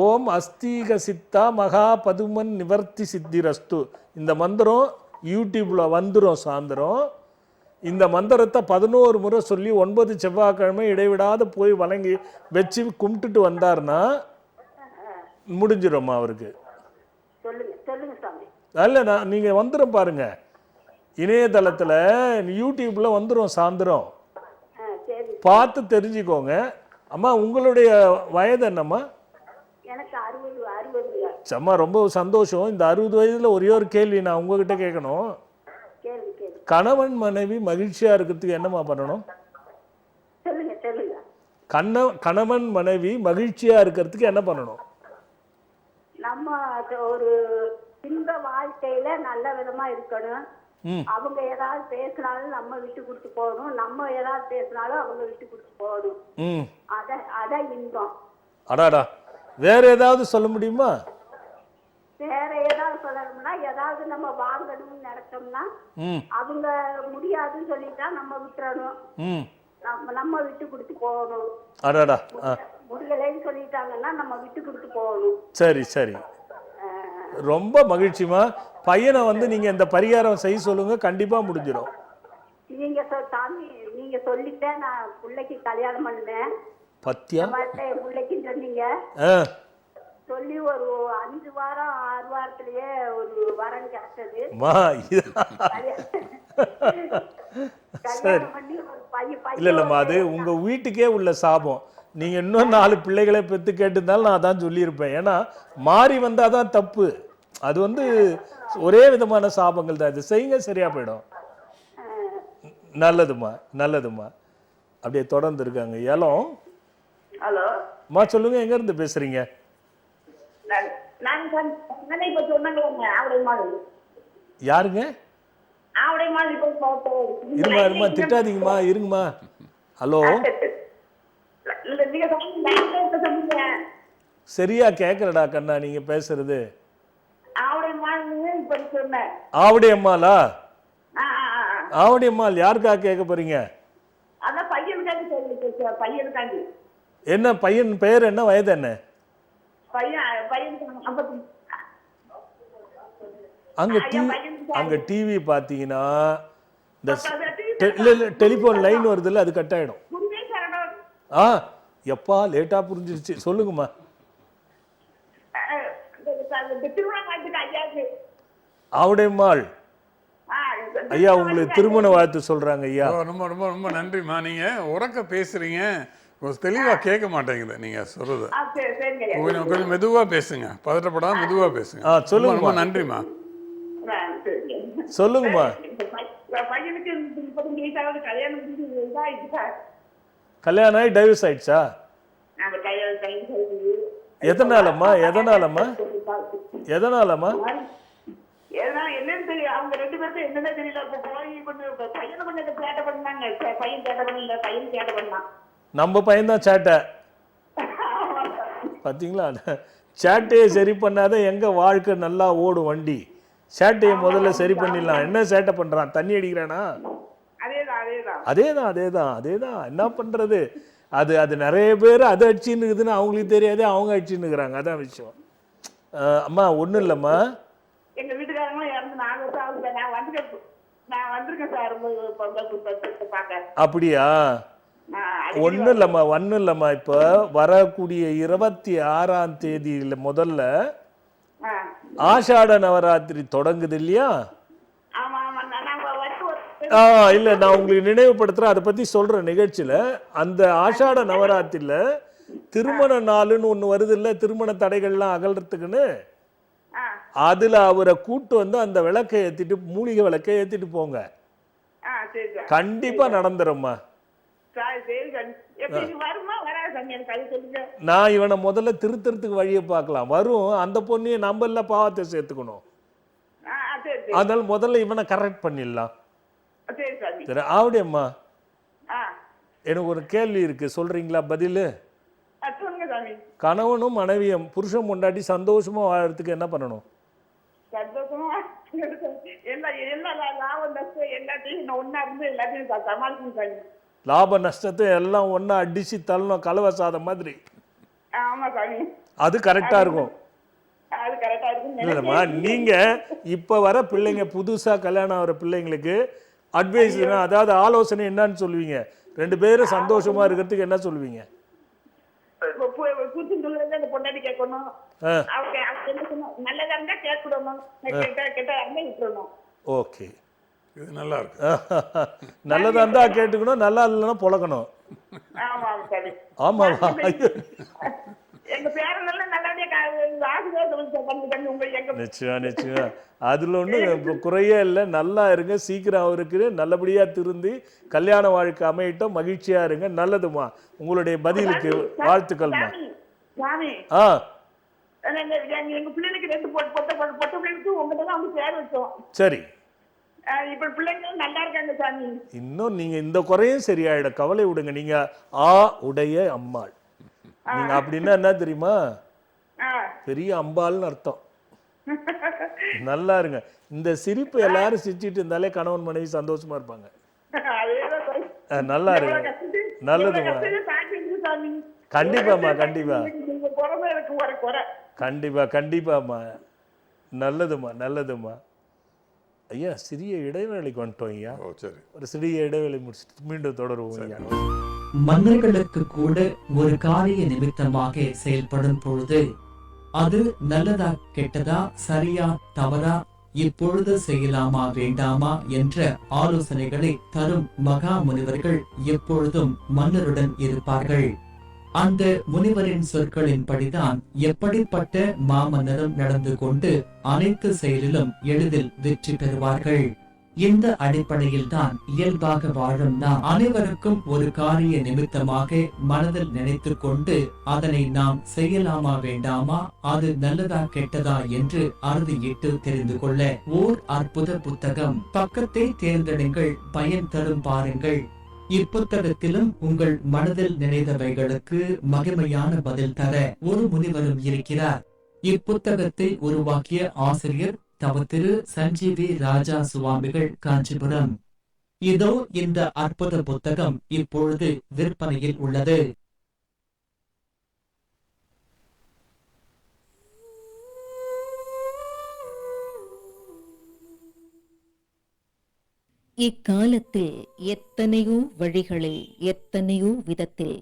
ஓம் அஸ்தீக சித்தா மகா பதுமன் நிவர்த்தி சித்திரஸ்து, இந்த மந்திரம் யூடியூப்ல வந்துடும் சாயந்தரம். இந்த மந்திரத்தை 11 முறை சொல்லி 9 செவ்வாய்க்கிழமை இடைவிடாத போய் வணங்கி வச்சு கும்பிட்டுட்டு வந்தார்னா முடிஞ்சிடும்மா அவருக்கு. அல்ல, நீங்கள் வந்துடும் பாருங்க. இணையதளத்தில் யூடியூப்ல வந்துடும் சாயந்தரம். பார்த்து தெரிஞ்சுக்கோங்க. அம்மா, உங்களுடைய வயது என்னம்மா? அம்மா, ரொம்ப சந்தோஷம். இந்த 60 வயதுல ஒரே ஒரு கேள்வி நான் உங்ககிட்ட கேட்கணும். கணவன் மனைவி மகிழ்ச்சியா இருக்கிறதுக்கு என்னம்மா பண்ணணும்? கணவன் மனைவி மகிழ்ச்சியா இருக்கிறதுக்கு என்ன பண்ணணும்? நம்ம ஒரு இன்ப வாழ்க்கையில நல்ல விதமா இருக்கணும். அவங்க ஏதாவது பேசினாலும் நம்ம விட்டு கொடுத்து போகணும். நம்ம ஏதாவது பேசினாலும் அவங்க விட்டு கொடுத்து போகணும். அதான் இன்பம். அடாடா, வேற ஏதாவது சொல்ல முடியுமா? வேற ஏதாவது சொல்லணும்னா, ஏதாவது நம்ம வாங்கணும்னு நினைச்சோம்னா அவங்க முடியாதுன்னு சொல்லிட்டா நம்ம விட்டுறணும். நம்ம விட்டு கொடுத்து போகணும். அடாடா. முடியலைன்னு சொல்லிட்டாங்கன்னா நம்ம விட்டு கொடுத்து போகணும். சரி சரி, ரொம்ப மகிழ்ச்சிமா. பையனை வந்து நீங்க இந்த பரிகாரம் செய்ய சொல்லுங்க, கண்டிப்பா முடிஞ்சிடும். நீங்க சாமி நீங்க சொல்லிட்டேன், நான் பிள்ளைக்கு கல்யாணம் பண்ணேன். பத்தியா பிள்ளைக்கு சொன்னீங்க, சொல்லி ஒரு 5 வாரம் 6 வாரத்திலேயே ஒரு வரன் கிடைச்சது. கல்யாணம் பண்ணி ஒரு பையன். இல்ல இல்லம்மா, அது உங்க வீட்டுக்கே உள்ள சாபம். நீங்க இன்னும் 4 பிள்ளைகளை பெற்று கேட்டிருந்தாலும் நான் தான் சொல்லியிருப்பேன். ஏன்னா மாறி வந்தாதான் தப்பு. அது வந்து ஒரே விதமான சாபங்கள் தான். இது செய்யுங்க, சரியா போயிடும். நல்லதுமா நல்லதுமா. அப்படியே தொடர்ந்து இருக்காங்க. ஏலம். ஹலோ அம்மா சொல்லுங்க, எங்க இருந்து பேசுறீங்க? யாருங்க? இருமா இருமா, திட்டாதீங்கம்மா, இருங்கம்மா. ஹலோ, சரியா கேட்கலடா கண்ணா நீங்க பேசுறது. ஆவடி அம்மாளா? ஆவடி அம்மாள் யாருக்கா கேட்க போறீங்க? என்ன பையன் பெயர் என்ன, வயது என்ன? அங்க டிவி பாத்தீங்கன்னா இந்த டெலிபோன் லைன் வருதுல்ல, அது கட் ஆயிடும். எப்பா லேட்டா புரிஞ்சிருச்சு, சொல்லுங்கம்மா. ஆவுடையம்மாள் ஐயா, உங்களுக்கு திருமண வாழ்த்து சொல்றாங்க ஐயா. ரொம்ப ரொம்ப ரொம்ப நன்றிம்மா. நீங்க உறக்க பேசுறீங்க, தெளிவா கேட்க மாட்டேங்குது நீங்க சொல்றது. கொஞ்சம் மெதுவா பேசுங்க, பதட்டப்படாம மெதுவா பேசுங்க. சொல்லுங்க. ரொம்ப நன்றிம்மா. சொல்லுங்கம்மா. கல்யாணம் ஆகி டைவர்ஸ் ஆயிடுச்சா? எதனாலம்மா எதனாலம்மா எதனாலம்மா? என்னன்னு தெரியும், அவங்க 2 பேருக்கும் என்னன்னு தெரியல. பையன் கொஞ்சம் சேட்டை பண்ணாங்க, பையன் சேட்டை பண்ணல, பையன் சேட்டை பண்ணான். நம்ம பையன் தான் சேட்டை. பாத்தீங்களா, சேட்டையை சரி பண்ணாத எங்க வாழ்க்கை நல்லா ஓடும் வண்டி. சேட்டையை முதல்ல சரி பண்ணிடலாம். என்ன சேட்டை பண்றான், தண்ணி அடிக்கிறானா? அதேதான். என்ன பண்றது, அது நிறைய பேர் அது அடிச்சுன்னு இருக்குதுன்னு அவங்களுக்கு தெரியாது, அவங்க அடிச்சுன்னு இருக்கிறாங்க. அதான் விஷயம். அம்மா ஒண்ணும் இல்லம்மா, எங்க வீட்டுக்காரங்களும் இறந்து 4 வருஷம் ஆகுது. நான் வந்திருக்கேன் சார். அப்படியா? ஒன்றும் இல்லைம்மா. இப்போ வரக்கூடிய 26ஆம் தேதியில் முதல்ல ஆஷாட நவராத்திரி தொடங்குது இல்லையா? இல்ல, நான் உங்களுக்கு நினைவுபடுத்துறேன், அதை பத்தி சொல்ற நிகழ்ச்சியில. அந்த ஆஷாட நவராத்திரியில திருமண நாளுன்னு ஒண்ணு வருது இல்ல, திருமண தடைகள்லாம் அகல்றதுக்குன்னு. அதுல அவரை கூட்டு வந்து அந்த விளக்கை ஏத்திட்டு, மூலிகை விளக்கை ஏத்திட்டு போங்க. கண்டிப்பா நடந்துரும்மா. நான் இவனை முதல்ல திருத்தறதுக்கு வழியை பார்க்கலாம். வரும் அந்த பொண்ணையே நம்ம எல்லாம் பாவத்தை சேர்த்துக்கணும். அதனால முதல்ல இவனை கரெக்ட் பண்ணிடலாம். சரி ஆவடியம்மா, எனக்கு ஒரு கேள்வி இருக்கு, சொல்றீங்களா பதிலு? கணவனும் மனைவியும் புருஷன் பொண்டாட்டி சந்தோஷமா வாழறதுக்கு என்ன பண்ணணும்? லாப நஷ்டத்தை எல்லாம் ஒன்னா அடிச்சு தள்ளணும், கலவை சாதம் மாதிரி. அது கரெக்டா இருக்கும். இல்லம்மா, நீங்க இப்ப வர பிள்ளைங்க, புதுசா கல்யாணம் ஆகிற பிள்ளைங்களுக்கு அட்வைஸ், அதாவது ஆலோசனை என்னன்னு சொல்லுவீங்க? 2 பேரும் சந்தோஷமா இருக்கிறதுக்கு என்ன சொல்லுவீங்க? ஓகே, இது நல்லா இருக்கு. நல்லதா இருந்தா கேட்டுக்கணும், நல்லா இல்லைன்னா பொழக்கணும். ஆமாவா? நிச்சயம். அதுல ஒண்ணு குறையே இல்லை. நல்லா இருங்க, சீக்கிரம் அவருக்கு நல்லபடியா திருந்தி கல்யாண வாழ்க்கை அமையட்டும். மகிழ்ச்சியா இருங்க. நல்லதுமா, உங்களுடைய பதிலுக்கு வாழ்த்துக்கள்மா. சரி, இன்னும் நீங்க இந்த குறையும் சரியாயிட, கவலை விடுங்க. நீங்க உடைய அம்மாள். நீங்க அப்படின்னா என்ன தெரியுமா, பெரிய அம்பாள்னு அர்த்தம். நல்லா இருங்க. இந்த சிரிப்பு எல்லாரும் சிரிச்சிட்டு இருந்தாலே கணவன் மனைவி சந்தோஷமா இருப்பாங்க. நல்லா இருங்க. நல்லதுமா. கண்டிப்பாம்மா, கண்டிப்பா. கண்டிப்பா, கண்டிப்பாம்மா. நல்லதுமா, நல்லதுமா. ஐயா, சிறிய இடைவேளைக்கு வந்துட்டோம் ஐயா. ஓ சரி. ஒரு சிறிய இடைவேளை முடிச்சுட்டு மீண்டும் தொடருவோம் ஐயா. மன்னர்களுக்கு கூட ஒரு காரிய நிமித்தமாக செயல்படும் பொழுது அது நல்லதா கெட்டதா சரியா தவறா இப்பொழுது செய்யலாமா வேண்டாமா என்ற ஆலோசனைகளை தரும் மகா முனிவர்கள் எப்பொழுதும் மன்னருடன் இருப்பார்கள். அந்த முனிவரின் சொற்களின்படிதான் எப்படிப்பட்ட மாமன்னரும் நடந்து கொண்டு அனைத்து செயலிலும் எளிதில் வெற்றி பெறுவார்கள். இந்த அடிப்படையில் தான் இயல்பாக வாழும் நாம் அனைவருக்கும் ஒரு காரிய நிமித்தமாக மனதில் நினைத்து கொண்டு அதனை நாம் செய்யலாமா வேண்டாமா, அது நல்லதா கெட்டதா என்று அறுதியிட்டு தெரிந்து கொள்ள ஓர் அற்புத புத்தகம். பக்கத்தை தேர்ந்தெடுங்கள், பயன் தரும் பாருங்கள். இப்புத்தகத்திலும் உங்கள் மனதில் நினைத்தவைகளுக்கு மகிமையான பதில் தர ஒரு முனிவரும் இருக்கிறார். இப்புத்தகத்தை உருவாக்கிய ஆசிரியர் தவ திரு சஞ்சீவி ராஜா சுவாமிகள், காஞ்சிபுரம். இதோ இந்த அற்புத புத்தகம் இப்பொழுது விற்பனையில் உள்ளது. இக்காலத்தில் எத்தனையோ வழிகளில் எத்தனையோ விதத்தில்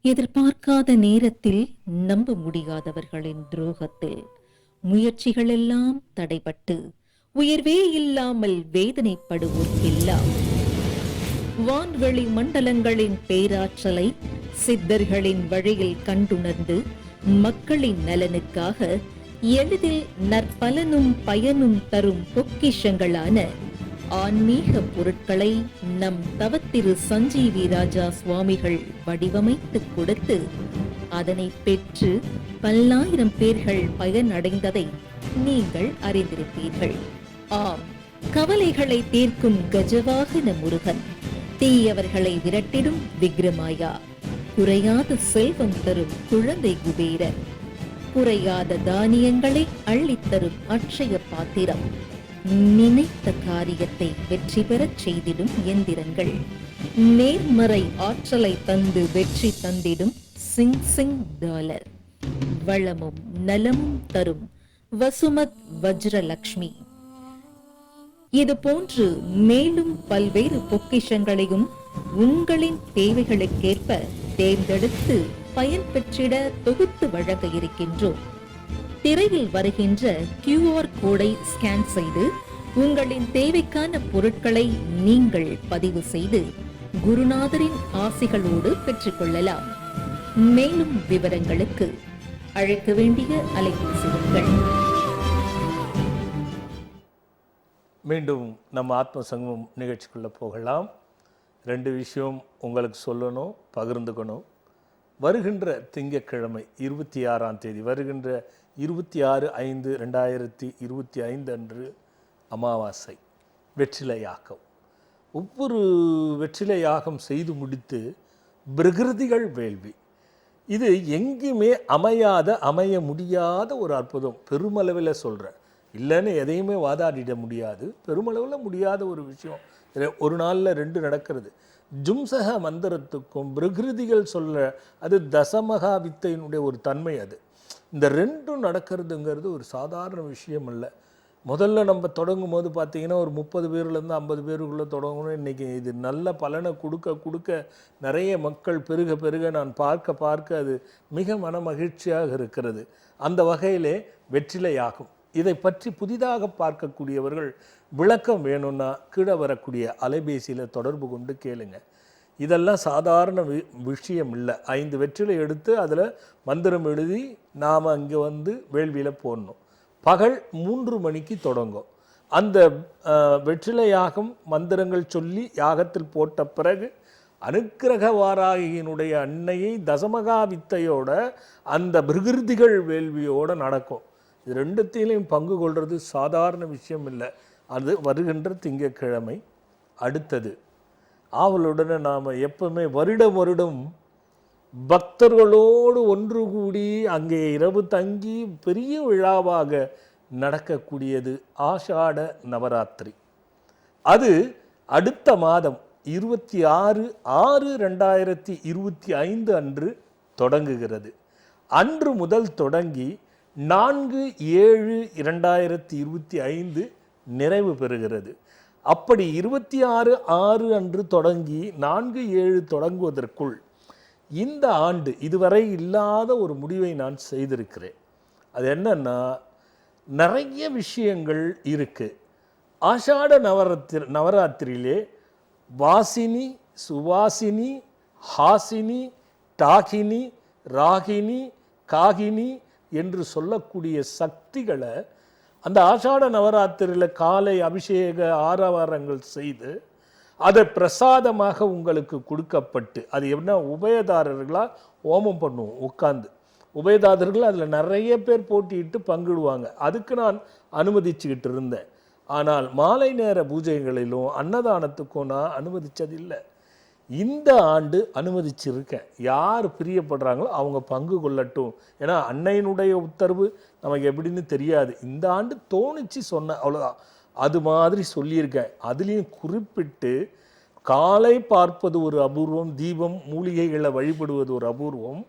எதிர்பார்க்காத நேரத்தில் நம்ப முடியாதவர்களின் துரோகத்தில் முயற்சிகளெல்லாம் தடைபட்டு உயர்வே இல்லாமல் வேதனைப்படுவோர்க்கெல்லாம் வான்வெளி மண்டலங்களின் பேராற்றலை சித்தர்களின் வழியில் கண்டுணர்ந்து மக்களின் நலனுக்காக எளிதில் நற்பலனும் பயனும் தரும் பொக்கிஷங்களான ஆன்மீக பொருட்களை நம் தவத்திரு சஞ்சீவி ராஜா சுவாமிகள் வடிவமைத்து கொடுத்து அதனை பெற்று பல்லாயிரம் பேர்கள் பயனடைந்ததை நீங்கள் அறிந்திருப்பீர்கள். ஆம், கவலைகளை தீர்க்கும் கஜவாகன முருகன், தீயவர்களை விரட்டிடும் விக்ரமாயா, குறையாத செல்வம் தரும் குழந்தை குபேரன், குறையாத தானியங்களை அள்ளித்தரும் அட்சய பாத்திரம், நினைத்த காரியத்தை வெற்றி பெறச் செய்திடும் எந்திரங்கள், நேர்மறை ஆற்றலை தந்து வெற்றி தந்திடும் சிங் சிங் டாலர், வளமும் நலமும் தரும் வசுமத் வஜ்ரலக்ஷ்மி, இது போன்று மேலும் பல்வேறு பொக்கிஷங்களையும் உங்களின் தேவைகளுக்கேற்ப தேர்ந்தெடுத்து பயன் பெற்றிட தொகுத்து வழங்க இருக்கின்றோம். திரையில் வருகின்ற QR கோடை ஸ்கேன் செய்து உங்களின் தேவைக்கான பொருட்களை நீங்கள் பதிவு செய்து குருநாதரின் ஆசிகளோடு பெற்றுக்கொள்ளலாம். மேலும் விவரங்களுக்கு அழைக்க வேண்டிய அலைபேசி எண்கள். மீண்டும் நம்ம ஆத்ம சங்கமம் நிகழ்ச்சிக்குள்ளே போகலாம். 2 விஷயம் உங்களுக்கு சொல்லணும், பகிர்ந்துக்கணும். வருகின்ற திங்கட்கிழமை 26ஆம் தேதி, வருகின்ற 26/5/2025 அன்று அமாவாசை வெற்றிலை யாகம். ஒவ்வொரு வெற்றிலை யாகம் செய்து முடித்து பிரகிருதிகள் வேள்வி, இது எங்கேயுமே அமைய முடியாத ஒரு அற்புதம். பெருமளவில் சொல்கிறேன், இல்லைன்னு எதையுமே வாதாடிட முடியாது. பெருமளவில் முடியாத ஒரு விஷயம். ஒரு நாளில் 2 நடக்கிறது. ஜும்சக மந்திரத்துக்கும் பிரகிருதிகள் சொல்ல, அது தசமகா வித்தையினுடைய ஒரு தன்மை. அது இந்த 2ம் நடக்கிறதுங்கிறது ஒரு சாதாரண விஷயம் இல்லை. முதல்ல நம்ம தொடங்கும் போது பார்த்திங்கன்னா ஒரு 30 பேர்லேருந்து 50 பேருக்குள்ளே தொடங்கணும். இன்றைக்கி இது நல்ல பலனை கொடுக்க நிறைய மக்கள் பெருக நான் பார்க்க அது மிக மன மகிழ்ச்சியாக இருக்கிறது. அந்த வகையிலே வெற்றிலை யாகம். இதை பற்றி புதிதாக பார்க்கக்கூடியவர்கள் விளக்கம் வேணும்னா கீழே வரக்கூடிய அலைபேசியில் தொடர்பு கொண்டு கேளுங்க. இதெல்லாம் சாதாரண விஷயம் இல்லை. 5 வெற்றிலை எடுத்து அதில் மந்திரம் எழுதி நாம் அங்கே வந்து வேள்வியில் போடணும். பகல் 3 மணிக்கு தொடங்கும். அந்த வெற்றிலை யாகம் மந்திரங்கள் சொல்லி யாகத்தில் போட்ட பிறகு அனுக்கிரக வாராகியினுடைய அன்னையை தசமகா வித்தையோட அந்த பிரகிருதிகள் வேள்வியோடு நடக்கும். இது 2த்திலையும் பங்கு கொள்வது சாதாரண விஷயம் இல்லை. அது வருகின்ற திங்கட்கிழமை. அடுத்தது ஆவலுடனே நாம் எப்பவுமே வருடம் பக்தர்களோடு ஒன்று கூடி அங்கே இரவு தங்கி பெரிய விழாவாக நடக்கக்கூடியது ஆஷாட நவராத்திரி. அது அடுத்த மாதம் 26/6/2025 அன்று தொடங்குகிறது. அன்று முதல் தொடங்கி 4/7/2025 நிறைவு பெறுகிறது. அப்படி 26/6 அன்று தொடங்கி 4/7 தொடங்குவதற்குள் இந்த ஆண்டு இதுவரை இல்லாத ஒரு முடிவை நான் செய்திருக்கிறேன். அது என்னன்னா, நிறைய விஷயங்கள் இருக்கு. ஆஷாட நவராத்திரியிலே வாசினி, சுவாசினி, ஹாசினி, டாகினி, ராகினி, காகினி என்று சொல்லக்கூடிய சக்திகளை அந்த ஆஷாட நவராத்திரியில் காலை அபிஷேக ஆரவாரங்கள் செய்து அதை பிரசாதமாக உங்களுக்கு கொடுக்கப்பட்டு, அது என்ன உபயதாரர்களாக ஹோமம் பண்ணுவோம் உட்கார்ந்து. உபயதாரர்கள் அதில் நிறைய பேர் போட்டியிட்டு பங்கிடுவாங்க. அதுக்கு நான் அனுமதிச்சுக்கிட்டு இருந்தேன். ஆனால் மாலை நேர பூஜைகளிலும் அன்னதானத்துக்கும் நான் அனுமதிச்சதில்லை. இந்த ஆண்டு அனுமதிச்சிருக்கேன். யார் பிரியப்படுறாங்களோ அவங்க பங்கு கொள்ளட்டும். ஏன்னா அன்னையினுடைய உத்தரவு நமக்கு எப்படின்னு தெரியாது. இந்த ஆண்டு தோணிச்சு சொன்னேன், அவ்வளோதான். அது மாதிரி சொல்லியிருக்கேன். அதுலேயும் குறிப்பிட்டு காலை பார்ப்பது ஒரு அபூர்வம், தீபம் மூலிகைகளை வழிபடுவது ஒரு அபூர்வம்.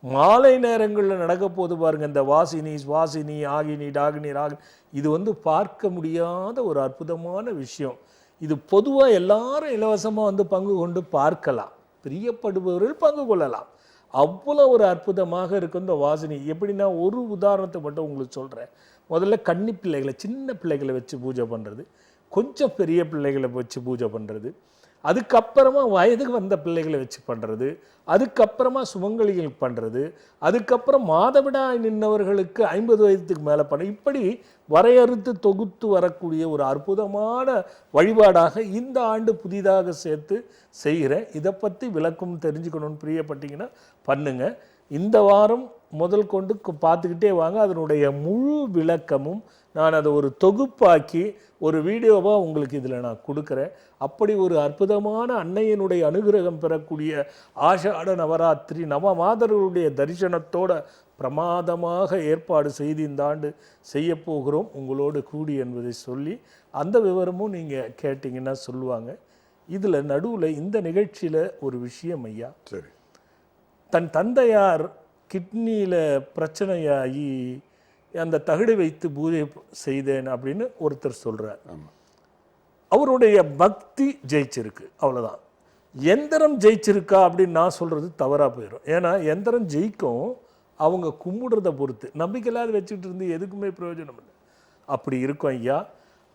மாலை நேரங்களில் நடக்க போது பாருங்க, இந்த வாசினி, சுவாசினி, ஆகினி, டாகினி, ராகினி, இது பார்க்க முடியாத ஒரு அற்புதமான விஷயம். இது பொதுவாக எல்லாரும் இலவசமாக பங்கு கொண்டு பார்க்கலாம். பிரியப்படுபவர்கள் பங்கு கொள்ளலாம். அவ்வளோ ஒரு அற்புதமாக இருக்கும் இந்த வாசினி. எப்படின்னா, ஒரு உதாரணத்தை மட்டும் உங்களுக்கு சொல்கிறேன். முதல்ல கன்னி பிள்ளைகளை, சின்ன பிள்ளைகளை வச்சு பூஜை பண்ணுறது, கொஞ்சம் பெரிய பிள்ளைகளை வச்சு பூஜை பண்ணுறது, அதுக்கப்புறமா வயதுக்கு வந்த பிள்ளைகளை வச்சு பண்ணுறது, அதுக்கப்புறமா சுமங்கலிகள் பண்ணுறது, அதுக்கப்புறம் மாதவிடாய் நின்றவர்களுக்கு 50 வயதுக்கு மேலே பண்ண, இப்படி வரையறுத்து தொகுத்து வரக்கூடிய ஒரு அற்புதமான வழிபாடாக இந்த ஆண்டு புதிதாக சேர்த்து செய்கிறேன். இதை பற்றி விளக்கம் தெரிஞ்சுக்கணும்னு பிரியப்பட்டீங்கன்னா பண்ணுங்க. இந்த வாரம் முதல் கொண்டு பார்த்துக்கிட்டே வாங்க. அதனுடைய முழு விளக்கமும் நான் அதை ஒரு தொகுப்பாக்கி ஒரு வீடியோவாக உங்களுக்கு இதில் நான் கொடுக்குறேன். அப்படி ஒரு அற்புதமான அன்னையினுடைய அனுகிரகம் பெறக்கூடிய ஆஷாட நவராத்திரி நவமாதர்களுடைய தரிசனத்தோட பிரமாதமாக ஏற்பாடு செய்து இந்த ஆண்டு செய்யப்போகிறோம் உங்களோடு கூடி என்பதை சொல்லி, அந்த விவரமும் நீங்கள் கேட்டிங்கன்னா சொல்லுவாங்க. இதில் நடுவில் இந்த நிகழ்ச்சியில் ஒரு விஷயம் ஐயா, சரி, தன் தந்தையார் கிட்னியில் பிரச்சனையாகி அந்த தகடு வைத்து பூஜை செய்தேன் அப்படின்னு ஒருத்தர் சொல்கிறார். அவருடைய பக்தி ஜெயிச்சிருக்கு, அவ்வளோதான். எந்திரம் ஜெயிச்சிருக்கா அப்படின்னு நான் சொல்கிறது தவறாக போயிடும். ஏன்னா எந்திரம் ஜெயிக்கும் அவங்க கும்பிடுறதை பொறுத்து. நம்பிக்கையில்லாத வச்சுக்கிட்டு இருந்து எதுக்குமே பிரயோஜனம் இல்லை. அப்படி இருக்கும் ஐயா.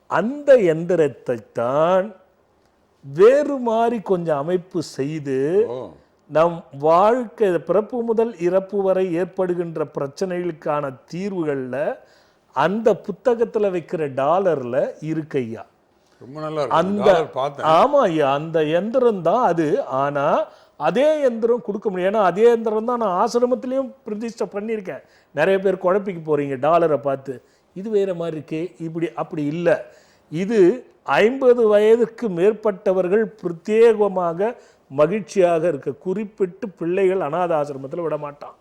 அந்த எந்திரத்தை தான் வேறு மாதிரி கொஞ்சம் அமைப்பு செய்து நம் வாழ்க்கை பிறப்பு முதல் இறப்பு வரை ஏற்படுகின்ற பிரச்சனைகளுக்கான தீர்வுகளில் அந்த புத்தகத்தில் வைக்கிற டாலரில் இருக்கு ஐயா. ரொம்ப நல்லா அந்த ஆமா ஐயா, அந்த எந்திரம் தான் அது. ஆனால் அதே எந்திரம் கொடுக்க முடியும். ஏன்னா அதே எந்திரம் தான் நான் ஆசிரமத்திலையும் பிரதிஷ்டை பண்ணியிருக்கேன். நிறைய பேர் குழப்பிக்கு போகிறீங்க டாலரை பார்த்து, இது வேறு மாதிரி இருக்கே, இப்படி அப்படி இல்லை. இது 50 வயதுக்கு மேற்பட்டவர்கள் பிரத்யேகமாக மகிழ்ச்சியாக இருக்க, குறிப்பிட்டு பிள்ளைகள் அநாத ஆசிரமத்தில் விட மாட்டான்.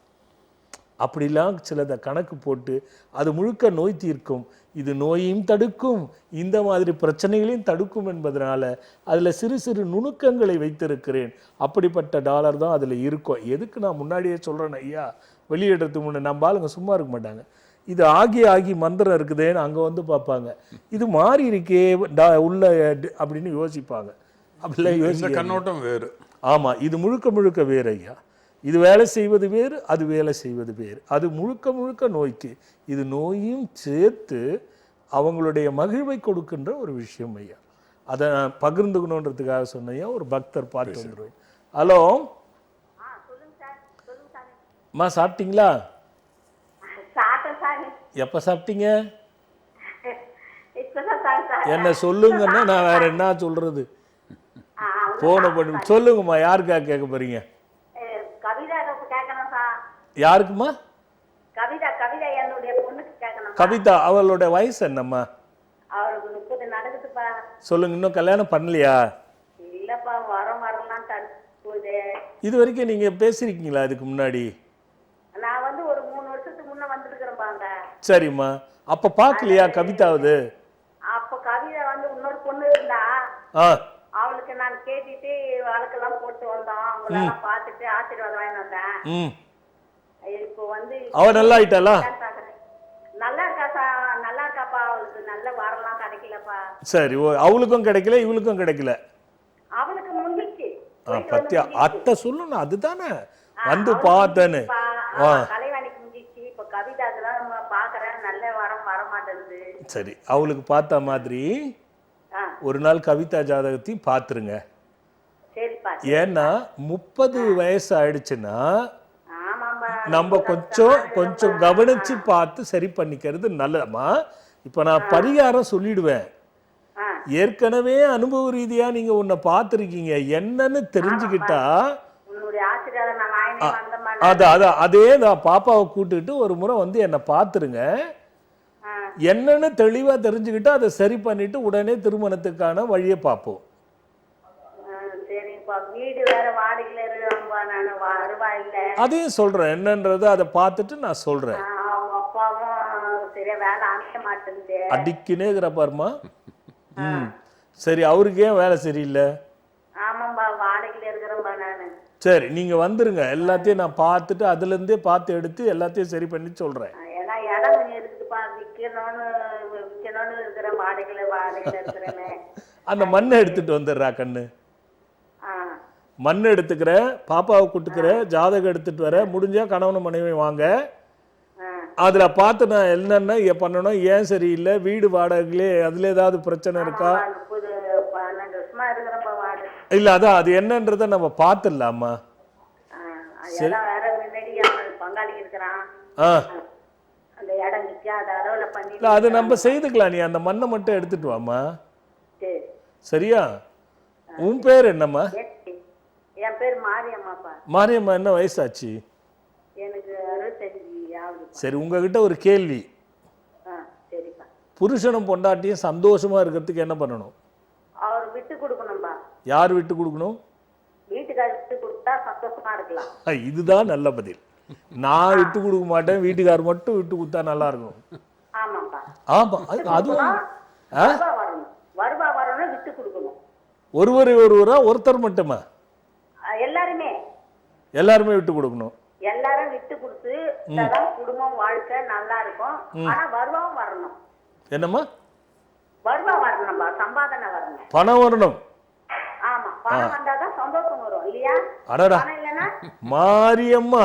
அப்படிலாம் சிலதை கணக்கு போட்டு அது முழுக்க நோய் தீர்க்கும், இது நோயையும் தடுக்கும், இந்த மாதிரி பிரச்சனைகளையும் தடுக்கும் என்பதனால அதில் சிறு சிறு நுணுக்கங்களை வைத்திருக்கிறேன். அப்படிப்பட்ட டாலர் தான் அதில் இருக்கும். எதுக்கு நான் முன்னாடியே சொல்கிறேன் ஐயா, வெளியிடுறதுக்கு முன்னே நம்ம ஆளுங்க சும்மா இருக்க மாட்டாங்க. இது ஆகி மந்திரம் இருக்குதேன்னு அங்கே பார்ப்பாங்க, இது மாறி இருக்கே உள்ள அப்படின்னு யோசிப்பாங்க. அப்படிலாம் யோசிக்க கண்ணோட்டம் வேறு. ஆமாம், இது முழுக்க முழுக்க வேறு ஐயா. இது வேலை செய்வது வேறு, அது வேலை செய்வது வேறு. அது முழுக்க முழுக்க நோய்க்கு, இது நோயும் சேர்த்து அவங்களுடைய மகிழ்வை கொடுக்கின்ற ஒரு விஷயம் ஐயா. அதை நான் பகிர்ந்துக்கணுன்றதுக்காக சொன்னையா. ஒரு பக்தர் பார்த்து வந்துடுவேன். ஹலோ அம்மா, சாப்பிட்டீங்களா? எப்போ சாப்பிட்டீங்க? என்ன சொல்லுங்கன்னா நான் வேற என்ன சொல்றது? போன பண்ணி சொல்லுங்கம்மா. யாருக்காக கேட்க போறீங்க? யாருக்குமா? கவிதா. அவளோட வயசு என்னம்மா? சொல்லுங்க. இன்னும் கல்யாணம் பண்ணலையா? இது வரைக்கும் நீங்க பேசிருக்கீங்களா இதுக்கு முன்னாடி? சரிம்மா. அப்ப பாக்கலையா கவிதாவது? அப்ப கவிதா இன்னொரு பொண்ணு இருந்தா, அவளுக்கு நான் கேட்டுட்டு வழக்கெல்லாம் போட்டு வந்தோம். அவங்களெல்லாம் பார்த்துட்டு ஆசீர்வாதம் வாங்கி வந்தேன். ம் இப்போ வந்து அவ நல்லா ஆயிட்டாளா? நல்லா இருக்காப்பா, நல்லா இருக்காப்பா. அவளுக்கு நல்ல வரலாம் கிடைக்கலப்பா. சரி, அவளுக்கும் கிடைக்கல இவளுக்கும் கிடைக்கல. அவளுக்கு முடிஞ்சிச்சு. பத்தியா அத்தை சொல்லணும், அதுதானே வந்து பார்த்தேன்னு. கலைவாணிக்கு முடிஞ்சிச்சு. இப்போ கவிதா அதெல்லாம் பாக்குறேன், நல்ல வரம் வர மாட்டேங்குது. சரி, அவளுக்கு பார்த்த மாதிரி ஒரு நாள் கவிதா ஜாதகத்தையும் பார்த்துருங்க. சரிப்பா. ஏன்னா 30 வயசு ஆயிடுச்சுன்னா நம்ம கொஞ்சம் கவனிச்சு பார்த்து சரி பண்ணிக்கிறது நல்லதம்மா. இப்போ நான் பரிகாரம் சொல்லிடுவேன். ஏற்கனவே அனுபவ ரீதியா நீங்க உன்னை பார்த்துருக்கீங்க, என்னன்னு தெரிஞ்சுக்கிட்டா அதே நான் பாப்பாவை கூட்டுக்கிட்டு ஒரு முறை வந்து என்னை பார்த்துருங்க. என்னன்னு தெளிவா தெரிஞ்சுக்கிட்டா அதை சரி பண்ணிட்டு உடனே திருமணத்துக்கான வழியை பார்ப்போம். அதையும் சொல்றேன், என்னன்றது அதை பார்த்துட்டு நான் சொல்றேன். அடிக்கினேங்கிற பாருமா. சரி, அவருக்கு ஏன் வேலை சரியில்லை? சரி, நீங்க வந்துருங்க, எல்லாத்தையும் நான் பார்த்துட்டு அதுல இருந்தே பார்த்து எடுத்து எல்லாத்தையும் சரி பண்ணி சொல்றேன். அந்த மண்ணை எடுத்துட்டு வந்துடுறா கண்ணு. மண் எடுத்துக்கிற, பாப்பாவை கூட்டுக்கிற, ஜாதகம் எடுத்துட்டு வர, முடிஞ்சா கணவன் மனைவி வாங்க. அதுல பார்த்து நான் என்னென்ன பண்ணணும், ஏன் சரியில்லை, வீடு வாடகையிலே அதுல ஏதாவது பிரச்சனை இருக்கா இல்ல, அதான் அது என்னன்றத நம்ம பார்த்துடலாமா. சரி, அது நம்ம செய்துக்கலாம். நீ அந்த மண்ணை மட்டும் எடுத்துட்டு வாமா. சரியா? உன் பேர் என்னம்மா? என் பேர் மாரியம்மாப்பா. மாரியம்மா, என்ன வயசாச்சு? எனக்கு 65 ஆகுது. சரி, உங்ககிட்ட ஒரு கேள்வி. சரிப்பா. புருஷனும் பொண்டாட்டியும் சந்தோஷமா இருக்கிறதுக்கு என்ன பண்ணணும்? அவர் விட்டு கொடுக்கணும்பா. யார் விட்டு கொடுக்கணும்? வீட்டுக்காரர் விட்டு கொடுத்தா சந்தோஷமா இருக்கலாம். இதுதான் நல்ல பதில். நான் விட்டு கொடுக்க மாட்டேன், வீட்டுக்காரர் மட்டும் விட்டு கொடுத்தா நல்லா இருக்கும். ஆமாப்பா. ஆமா, அதுவும் வருவா வரணும், விட்டு கொடுக்கணும். ஒருவரா ஒருத்தர் மட்டுமா? எல்லாருமே விட்டு கொடுக்கணும். எல்லாரும் விட்டு கொடுத்து குடும்பம் வாழ்க்கை நல்லா இருக்கும். ஆனா வருவாவும் வரணும். என்னம்மா? வருவா வரணும்பா, சம்பாதனை வரணும், பணம் வரணும். ஆமா, பணம் வந்தாதான் சந்தோஷம் வரும் இல்லையா? அடடா மாரியம்மா,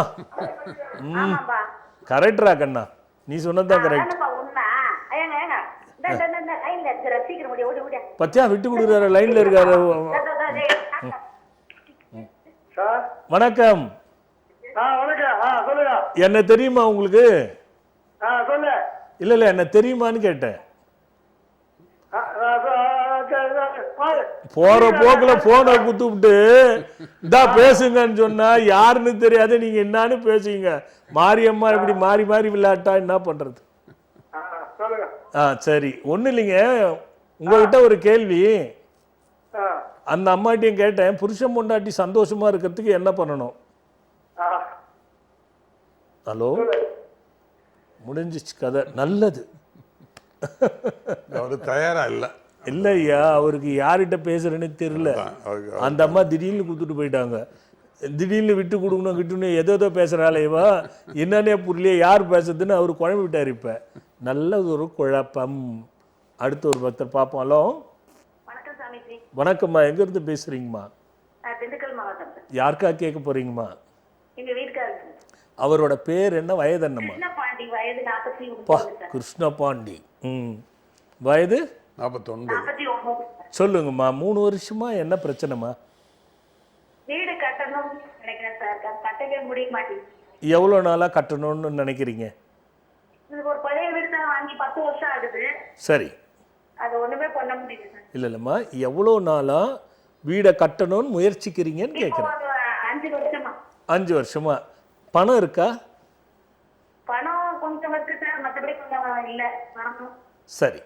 ஆமாப்பா. கரெக்டா கண்ணா, நீ சொன்னதுதான் கரெக்ட். உண்மை. சீக்கிரம் முடிய ஓடி ஓடியா. பத்தியா விட்டு கொடுக்குறாரு, லைன்ல இருக்காரு. வணக்கம். என்ன தெரியுமா உங்களுக்கு? இல்ல என்ன தெரியுமான்னு கேட்டேன். போற போக்குல போனை குத்துவிட்டு இதா பேசுங்கன்னு சொன்னா யாருன்னு தெரியாது, நீங்க என்னன்னு பேசுவீங்க. மாரியம்மா இப்படி மாறி மாறி விளையாட்டா என்ன பண்றது? சரி, ஒண்ணு இல்லைங்க, உங்ககிட்ட ஒரு கேள்வி. அந்த அம்மாட்டையும் கேட்டேன், புருஷன் பொண்டாட்டி சந்தோஷமா இருக்கிறதுக்கு என்ன பண்ணணும்? ஹலோ, முடிஞ்சிச்சு கதை. நல்லது. அவரு தயாரா இல்லையா, அவருக்கு யார்கிட்ட பேசுறேன்னு தெரியல. அந்த அம்மா திடீர்னு கொடுத்துட்டு போயிட்டாங்க. திடீர்னு விட்டு கொடுக்கணும் ஏதோ பேசுறாள் இவா, என்னன்னே புரியலையே, யார் பேசுறதுன்னு அவர் குழம்பு விட்டார். இப்ப நல்ல ஒரு குழப்பம். அடுத்த ஒரு பக்தர் பார்ப்போம். ஹலோ, வணக்கம்மா, எங்க இருந்து பேசுறீங்கம்மா? யாருக்கா கேட்க போறீங்கம்மா? அவரோட பேர் என்ன, வயது என்னம்மா? கிருஷ்ணபாண்டி. வயது 49. சொல்லுங்கம்மா, 3 வருஷமா என்ன பிரச்சனைமா? வீடு கட்டணும் நினைக்கிறேன் சார், கட்டவே முடிய மாட்டேங்குது. எவ்வளவு நாளா கட்டணும்னு நினைக்கிறீங்க? ஒரு பழைய வீடு தான் வாங்கி 10 வருஷம் ஆகுது. சரி, அது ஒண்ணுமே பண்ண முடியல. இல்லம்மா, எவ்வளவு நாளா வீடை கட்டணும்னு முயற்சிக்கிறீங்கன்னு கேட்குறேன். 5 வருஷமா. 5 வருஷமா. பணம் இருக்கா? பணம் கொஞ்சம் இருக்கு சார், மற்றபடி கொஞ்சம் இல்ல. சரி,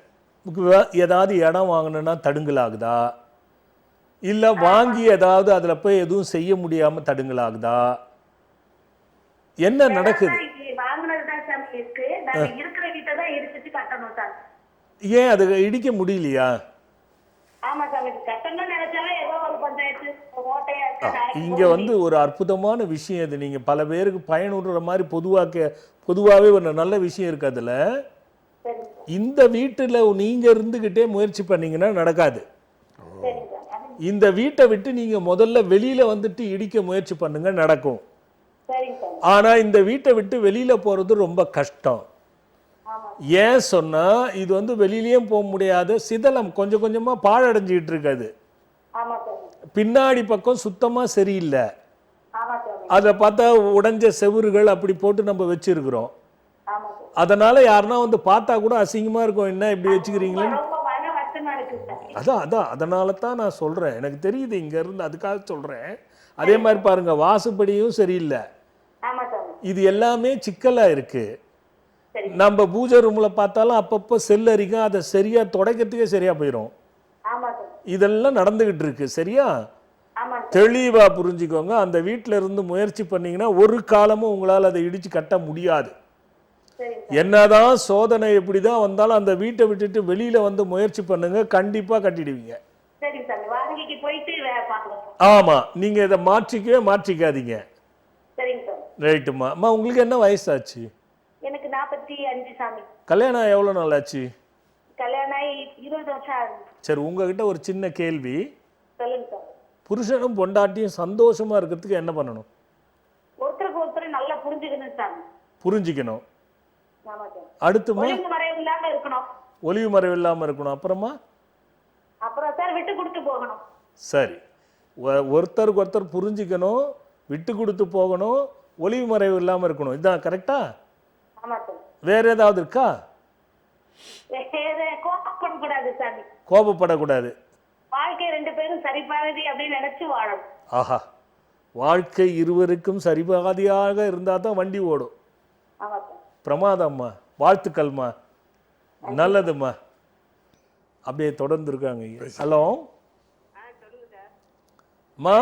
ஏதாவது இடம் வாங்கணும்னா தடுங்கலாகுதா, இல்ல வாங்கி ஏதாவது அதுல போய் எதுவும் செய்ய முடியாம தடுங்கலாகுதா, என்ன நடக்குது? ஏன் அது இடிக்க முடியலையா? ஆமா சார், கட்டணும்னு நினைச்சாலும் ஏதோ ஒரு பஞ்சாயத்து ஓட்டையா இருக்கு. இங்க வந்து ஒரு அற்புதமான விஷயம் இது. நீங்க பல பேருக்கு பயனுறுற மாதிரி பொதுவாகவே ஒரு நல்ல விஷயம் இருக்கு அதுல. சரிங்க இந்த வீட்டுல நீங்க இருந்துகிட்டே முயற்சி பண்ணீங்கன்னா நடக்காது. சரிங்க சார். இந்த வீட்டை விட்டு நீங்க முதல்ல வெளியில வந்துட்டு இடிக்க முயற்சி பண்ணுங்க, நடக்கும். சரிங்க சார். ஆனா இந்த வீட்டை விட்டு வெளியில போறது ரொம்ப கஷ்டம். ஆமா ஏன் சொன்னா இது வந்து வெளியிலயும் போக முடியாத சிதலம், கொஞ்சம் கொஞ்சமா பாழடைஞ்சிட்டு இருக்காது. ஆமா சார். பின்னாடி பக்கம் சுத்தமா சரியில்லை. ஆமா சார். அதை பார்த்தா உடைஞ்ச செவுறுகள் அப்படி போட்டு நம்ம வச்சிருக்கிறோம். ஆமா சார். அதனால யாருன்னா வந்து பார்த்தா கூட அசிங்கமா இருக்கும், என்ன இப்படி வச்சுக்கிறீங்களே. ரொம்ப மன வருத்தமா இருக்கு சார். அதான் அதனால தான் நான் சொல்றேன், எனக்கு தெரியுது இங்க இருந்து, அதுக்காக சொல்றேன். அதே மாதிரி பாருங்க, வாசுபடியும் சரியில்லை. ஆமா சார். இது எல்லாமே சிக்கலா இருக்கு. சரி. நம்ம பூஜை ரூம்ல பார்த்தாலும் அப்பப்போ செல் அரிக்கும், அதை சரியா துடைக்கிறதுக்கே சரியா போயிடும். ஆமா சார். இதெல்லாம் நடந்துகிட்டு இருக்கு. சரியா? ஆமா சார். தெளிவா புரிஞ்சுக்கோங்க. அந்த வீட்டில இருந்து முயற்சி பண்ணீங்கன்னா ஒரு காலமும் உங்களால் அதை இடிச்சு கட்ட முடியாது. சரிங்க சார். என்னதான் சோதனை எப்படிதான் வந்தாலும் அந்த வீட்டை விட்டுட்டு வெளியில வந்து முயற்சி பண்ணுங்க, கண்டிப்பா கட்டிடுவீங்க. சரிங்க சார். வாடகைக்கு போயிட்டு வேலை பார்க்கணும். ஆமா, நீங்க இதை மாற்றிக்காதீங்க. சரிங்க சார். ரைட்டுமா. அம்மா, உங்களுக்கு என்ன வயசாச்சு? எனக்கு 45 சாமி. கல்யாணம் எவ்வளவு நாள் ஆச்சு? கல்யாணம் ஆகி 20 வருஷம் ஆகுது. சரி, உங்ககிட்ட ஒரு சின்ன கேள்வி. சொல்லுங்க சார். புருஷனும் பொண்டாட்டியும் சந்தோஷமா இருக்கிறதுக்கு என்ன பண்ணணும்? ஒருத்தருக்கு ஒருத்தர் நல்லா புரிஞ்சுக்கணும் சார். புரிஞ்சுக்கணும். ஆமா சார். அடுத்துமா, ஒழுங்கு மறைவு இல்லாம இருக்கணும். ஒளிவு மறைவு இல்லாம இருக்கணும். அப்புறமா அப்புறம் சார் விட்டு கொடுத்து போகணும். சரி, ஒருத்தருக்கு ஒருத்தர் புரிஞ்சுக்கணும், விட்டு கொடுத்து போகணும், ஒளிவு மறைவு இல்லாம இருக்கணும். இதுதான் கரெக்டா? ஆமா சார். வேற ஏதாவது இருக்கா? கோபப்பட கூடாது சாமி. கோபப்படக்கூடாது. வாழ்க்கை 2 பேரும் சரிபாதி அப்படின்னு நினைச்சு வாழணும். ஆஹா, வாழ்க்கை இருவருக்கும் சரிபாதியாக இருந்தா தான் வண்டி ஓடும். ஆமா சார். பிரமாதம்மா, வாழ்த்துக்கள்மா, நல்லதும்மா. அப்படியே தொடர்ந்து இருக்காங்க. ஹலோ சொல்லுங்க சார். அம்மா,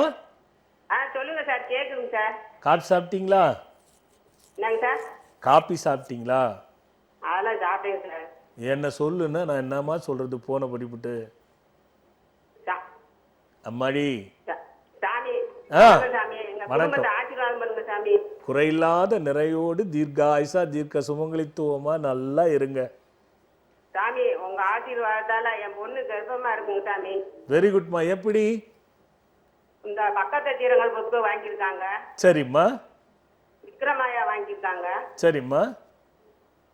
சொல்லுங்க சார். கேக்குதுங்க சார். காபி சாப்பிட்டீங்களா? என்னங்க சார்? காபி சாப்பிட்டீங்களா? அதெல்லாம் சாப்பிட்டேங்க சார். என்ன சொல்லுன்னா நான் என்னம்மா சொல்றது, போன படிப்புட்டு. அம்மாடி, சாமி ஆ, சாமி எங்க வணக்கம். குடும்பத்தை ஆசீர்வாதம் பண்ணுங்க சாமி. குறையில்லாத நிறையோடு தீர்காயுசா தீர்க்க சுமங்கலித்துவமா நல்லா இருங்க சாமி. உங்க ஆசீர்வாதத்தால என் பொண்ணு கர்ப்பமா இருக்குங்க சாமி. வெரி குட்மா. எப்படி? இந்த பக்கத்து தீரங்கள் புக்கு வாங்கியிருக்காங்க. சரிம்மா, விக்ரமாயா வாங்கியிருக்காங்க. சரிம்மா.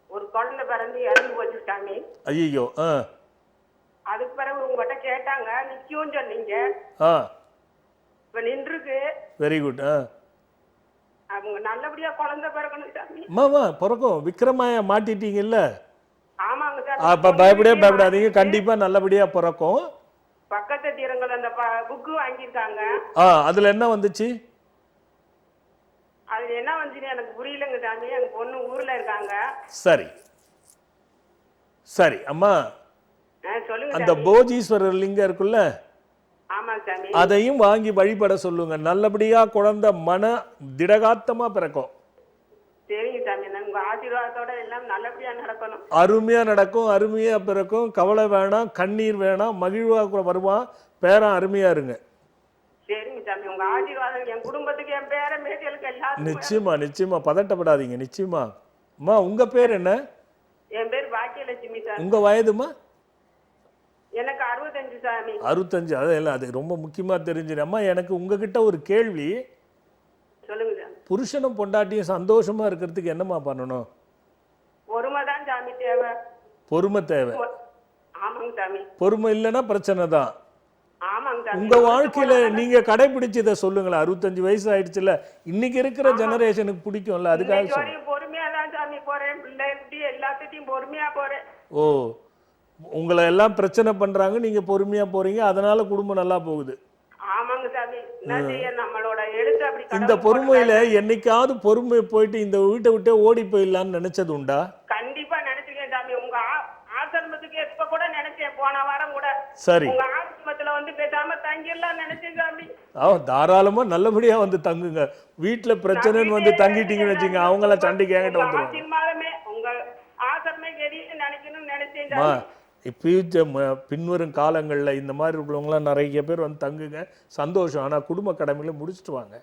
ஒரு குழந்தை பிறந்து இறந்து போச்சு சாமி. ஐயோ, ஆ அதுக்கு பிறகு உங்ககிட்ட கேட்டாங்க, நிக்கும் சொன்னீங்க. ஆ, இப்ப நின்றுருக்கு. Very good. ஆ, அவங்க நல்லபடியா குழந்தை பிறக்கணும் சாமி. அம்மாமா பிறக்கும். விக்ரமாயா மாட்டிட்டீங்கல்ல, ஆமாங்க சார். அப்ப பயப்படாதீங்க, கண்டிப்பா நல்லபடியா பிறக்கும். பக்கத்து தீரங்கள் அந்த புக்கு வாங்கியிருக்காங்க. அதுல என்ன வந்துச்சு? அது என்ன வந்துச்சுன்னு எனக்கு புரியலங்க சாமி. எங்க பொண்ணு ஊர்ல இருக்காங்க. சரி சரி அம்மா, சொல்லுங்க அந்த சாமி. போஜீஸ்வரர் லிங்கம் இருக்குல்ல, ஆமாங்க சாமி. அதையும் வாங்கி வழிபட சொல்லுங்க. நல்லபடியா குழந்தை மன திடகாத்தமா பிறக்கும். சரிங்க சாமி. உங்க ஆசீர்வாதத்தோட எல்லாம் நல்லபடியா நடக்கணும். அருமையா நடக்கும், அருமையா பிறக்கும். கவலை வேணாம், கண்ணீர் வேணாம், மகிழ்வா வருவான். பேரன் அருமையா இருங்க. சரிங்க சாமி. உங்க ஆசீர்வாதம் என் குடும்பத்துக்கு, என் பேர மேட்டிகளுக்கு எல்லாத்துக்கும். நிச்சயமா நிச்சயமா, பதட்டப்படாதீங்க. நிச்சயமா. அம்மா, உங்க பேர் என்ன? என் பேர் பாக்கியலட்சுமி சார். உங்க வயதுமா? எனக்கு 65 சாமி. 65. அதெல்லாம் அது ரொம்ப முக்கியமா தெரிஞ்சிரு. அம்மா, எனக்கு உங்ககிட்ட ஒரு கேள்வி. சொல்லுங்க சாமி. புருஷனும் பொண்டாட்டியும் சந்தோஷமா இருக்கிறதுக்கு என்னம்மா பண்ணணும்? பொறுமை தான் சாமி தேவை. பொறுமை தேவை. ஆமாங்க சாமி. பொறுமை இல்லைன்னா பிரச்சனை தான். ஆமாங்க சாமி. உங்க வாழ்க்கையில நீங்க கடைபிடிச்சதை சொல்லுங்களேன். 65 வயசு ஆயிடுச்சுல, இன்னைக்கு இருக்கிற ஜெனரேஷனுக்கு பிடிக்கும்ல, அதுக்காக இன்னைக்கு சொல்றேன். வரையும் பொறுமையா தான் சாமி போறேன். பிள்ளைகிட்ட எல்லாத்தையும் பொறுமையா போறேன். ஓ, உங்களை எல்லாம் பிரச்சனை பண்றாங்க, நீங்க பொறுமையா போறீங்க, அதனால குடும்பம் நல்லா போகுது. ஆமாங்க சாமி. என்ன செய்ய, நம்மளோட எழுத்து அப்படி. இந்த பொறுமையில என்னைக்காவது பொறுமை போயிட்டு இந்த வீட்டை விட்டே ஓடி போயிடலான்னு நினைச்சது உண்டா? கண்டிப்பா நினைச்சிருக்கேன் சாமி. உங்க ஆசிரமத்துக்கு எப்ப கூட நினைச்சேன். போன வாரம் கூட சரி, உங்க ஆசிரமத்துல வந்து பேசாம தங்கிடலாம் நினைச்சேன் சாமி. தாராளமா நல்லபடியா வந்து தங்குங்க. வீட்டுல பிரச்சனைன்னு வந்து தங்கிட்டீங்கன்னு வச்சுங்க, அவங்கள சண்டைக்கு என்கிட்ட வந்துருவாங்க. ஆசீர்வாதமே உங்க ஆசிரமே கெடின்னு நினைக்கணும்னு நினைச்சேன் அம்மா, சாமி. ஃபியூச்சர் பின்வரும் காலங்களில் இந்த மாதிரி உள்ளவங்களாம் நிறைய பேர் வந்து தங்குங்க, சந்தோஷம். ஆனால் குடும்ப கடமைகளை முடிச்சுட்டு வாங்க.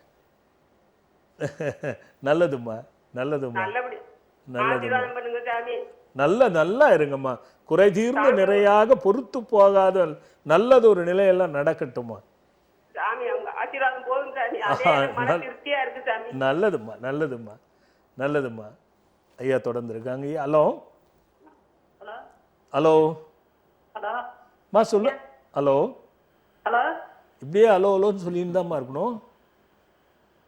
நல்லதும்மா, நல்லதும்மா, நல்லபடி நல்லதும்மா. ஆசீர்வாதம் பண்ணுங்க சாமி. நல்லா இருங்கம்மா. குறை தீர்ந்த நிறையாக பொறுத்து போகாத நல்லது ஒரு நிலையெல்லாம் நடக்கட்டுமா. சாமி அவங்க ஆசீர்வாதம் போதும் சாமி. அதே எனக்கு மன திருப்தியா இருக்கு சாமி. நல்லதும்மா, நல்லதும்மா, நல்லதும்மா. ஐயா தொடர்ந்து இருக்காங்க. ஐயா ஹலோ ஹலோ ஹலோ ஹலோ மா சொல்லு. ஹலோ ஹலோ இப்படியே ஹலோ ஹலோன்னு சொல்லின்னு தான்மா இருக்கணும்.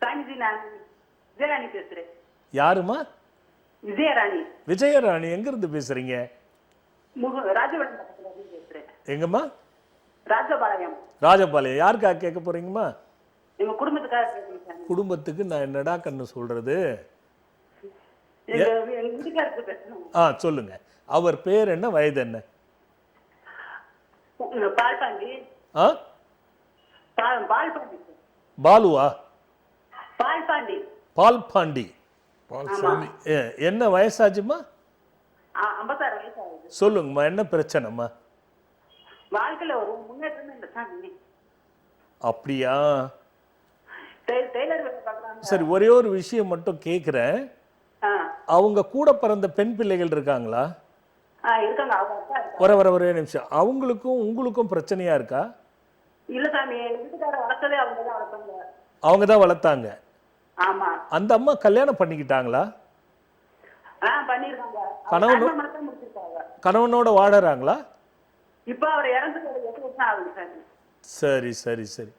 சாமிஜி, நான் விஜயராணி பேசுறேன். யாருமா? விஜயராணி. விஜயராணி எங்கிருந்து பேசுறீங்க? ராஜபாளையம் பக்கத்துல இருந்து பேசுறேன். எங்கம்மா? ராஜபாளையம். ராஜபாளையம். யாருக்காக கேட்க போறீங்கம்மா? எங்க குடும்பத்துக்காக கேட்குறேன் சாமி. குடும்பத்துக்கு நான் என்னடா கண்ணு சொல்றது? எங்க வீட்டுக்காருக்கு பேசணும். சொல்லுங்க. அவர் பேர் என்ன, வயது என்ன? பால்பாண்டி. பால்பாண்டி. பாலுவா? பால்பாண்டி. பால்பாண்டி. பால்சாமி. என்ன வயசாச்சுமா? 56 வயசு ஆகுது. சொல்லுங்கம்மா, என்ன பிரச்சனைம்மா? வாழ்க்கையில ஒரு முன்னேற்றமே இல்லை சாமி. அப்படியா? டெய்லர் வேலை பார்க்கறாங்க. சரி, ஒரே ஒரு விஷயம் மட்டும் கேட்குறேன். அவங்க கூட பிறந்த பெண் பிள்ளைகள் இருக்காங்களா? இருக்காங்க. அவங்க அப்பா இருக்காங்க. ஒரே நிமிஷம். அவங்களுக்கும் உங்களுக்கும் பிரச்சனையா இருக்கா? இல்ல சாமி, எங்க வீட்டுக்கார வளர்த்ததே அவங்க தான் வளர்த்தாங்க. அவங்க தான் வளர்த்தாங்க. ஆமா. அந்த அம்மா கல்யாணம் பண்ணிக்கிட்டாங்களா? பண்ணிருக்காங்க. முடிச்சிருக்காங்க. கணவனோட வாழறாங்களா? இப்ப அவர் இறந்து 8 வருஷம் ஆகுது சாமி. சரி சரி சரி.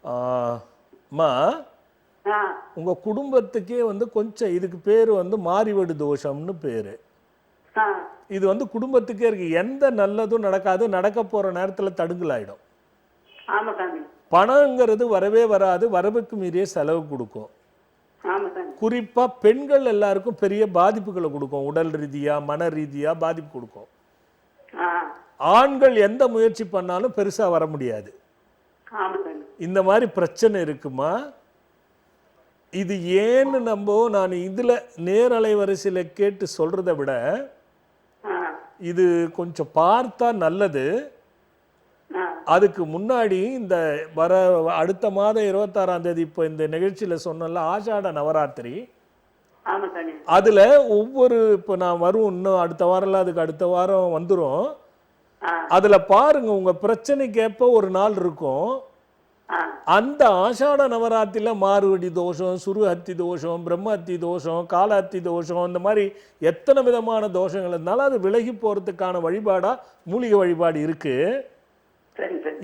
அம்மா, உங்க குடும்பத்துக்கே வந்து கொஞ்சம் இதுக்கு பேர் வந்து மாறிவடு தோஷம்னு பேரு. இது வந்து குடும்பத்துக்கே இருக்கு. எந்த நல்லதும் நடக்காது, நடக்க போற நேரத்துல தடுங்கலாயிடும். ஆமா சாமி. பணங்கிறது வரவே வராது, வரவுக்கு மீறிய செலவு கொடுக்கும். குறிப்பா பெண்கள் எல்லாருக்கும் பெரிய பாதிப்புகளை கொடுக்கும். உடல் ரீதியா மன ரீதியா பாதிப்பு கொடுக்கும். ஆண்கள் எந்த முயற்சி பண்ணாலும் பெருசா வர முடியாது. இந்த மாதிரி பிரச்சனை இருக்குமா? இது ஏன்னு நான் இதுல நேரலை வரிசையில கேட்டு சொல்றதை விட இது கொஞ்சம் பார்த்தா நல்லது. அதுக்கு முன்னாடி இந்த அடுத்த மாதம் 26ஆம் தேதி இப்போ இந்த நிகழ்ச்சியில சொன்னல ஆஷாட நவராத்திரி, அதுல ஒவ்வொரு இப்போ நான் வரும் இன்னும் அடுத்த வாரம், அதுக்கு அடுத்த வாரம் வந்துடும். அதுல பாருங்க, உங்க பிரச்சனைக்கு ஏற்ப ஒரு நாள் இருக்கும். அந்த ஆஷாட நவராத்திரியில மாறுவடி தோஷம், சுருஹத்தி தோஷம், பிரம்மஹத்தி தோஷம், காலஹத்தி தோஷம், இந்த மாதிரி எத்தனை விதமான தோஷங்கள் இருந்தாலும் அது விலகி போறதுக்கான வழிபாடா மூலிகை வழிபாடு இருக்கு.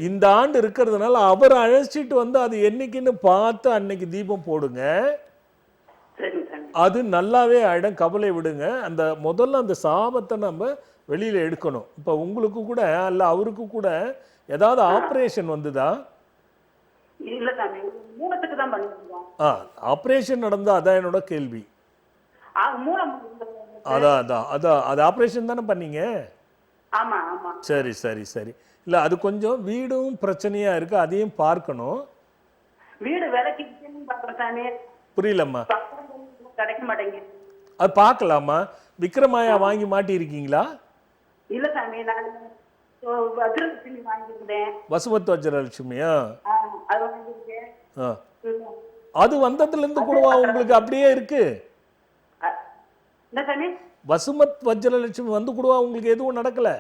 இந்த ஆண்டு இருக்கிறதுனால அவரை அழைச்சிட்டு வந்து அது என்னைக்குன்னு பார்த்து அன்னைக்கு தீபம் போடுங்க. அது நல்லாவே ஆயிடும், கவலை விடுங்க. அந்த முதல்ல அந்த சாபத்தை நம்ம வெளியில எடுக்கணும். இப்ப உங்களுக்கு கூட அல்ல அவருக்கு கூட ஏதாவது ஆபரேஷன் வந்துதா? இல்ல சாமி, மூலத்துக்கு தான் பண்ணிருக்கோம். ஆபரேஷன் நடந்தா அதான் என்னோட கேள்வி. அதான் அது ஆபரேஷன் தானே பண்ணீங்க? ஆமா ஆமா. சரி சரி சரி. இல்ல அது கொஞ்சம் வீடும் பிரச்சனையா இருக்கு, அதையும் பார்க்கணும். வீடு விலைக்கு பார்க்கறேன் சாமி. புரியலம்மா? கிடைக்க மாட்டேங்குது. அது பார்க்கலாமா? விக்ரமாயா வாங்கி மாட்டி இருக்கீங்களா? இல்ல சாமி, நான் வஜ்ரலட்சுமி வாங்கியிருந்தேன். வசுமத் வஜ்ரலட்சுமியா? அது வாங்கியிருக்கேன். அது வந்ததுல இருந்து கூடவா உங்களுக்கு அப்படியே இருக்கு? என்ன சாமி? வசுமத் வஜ்ரலட்சுமி வந்து கூடவா உங்களுக்கு எதுவும் நடக்கல?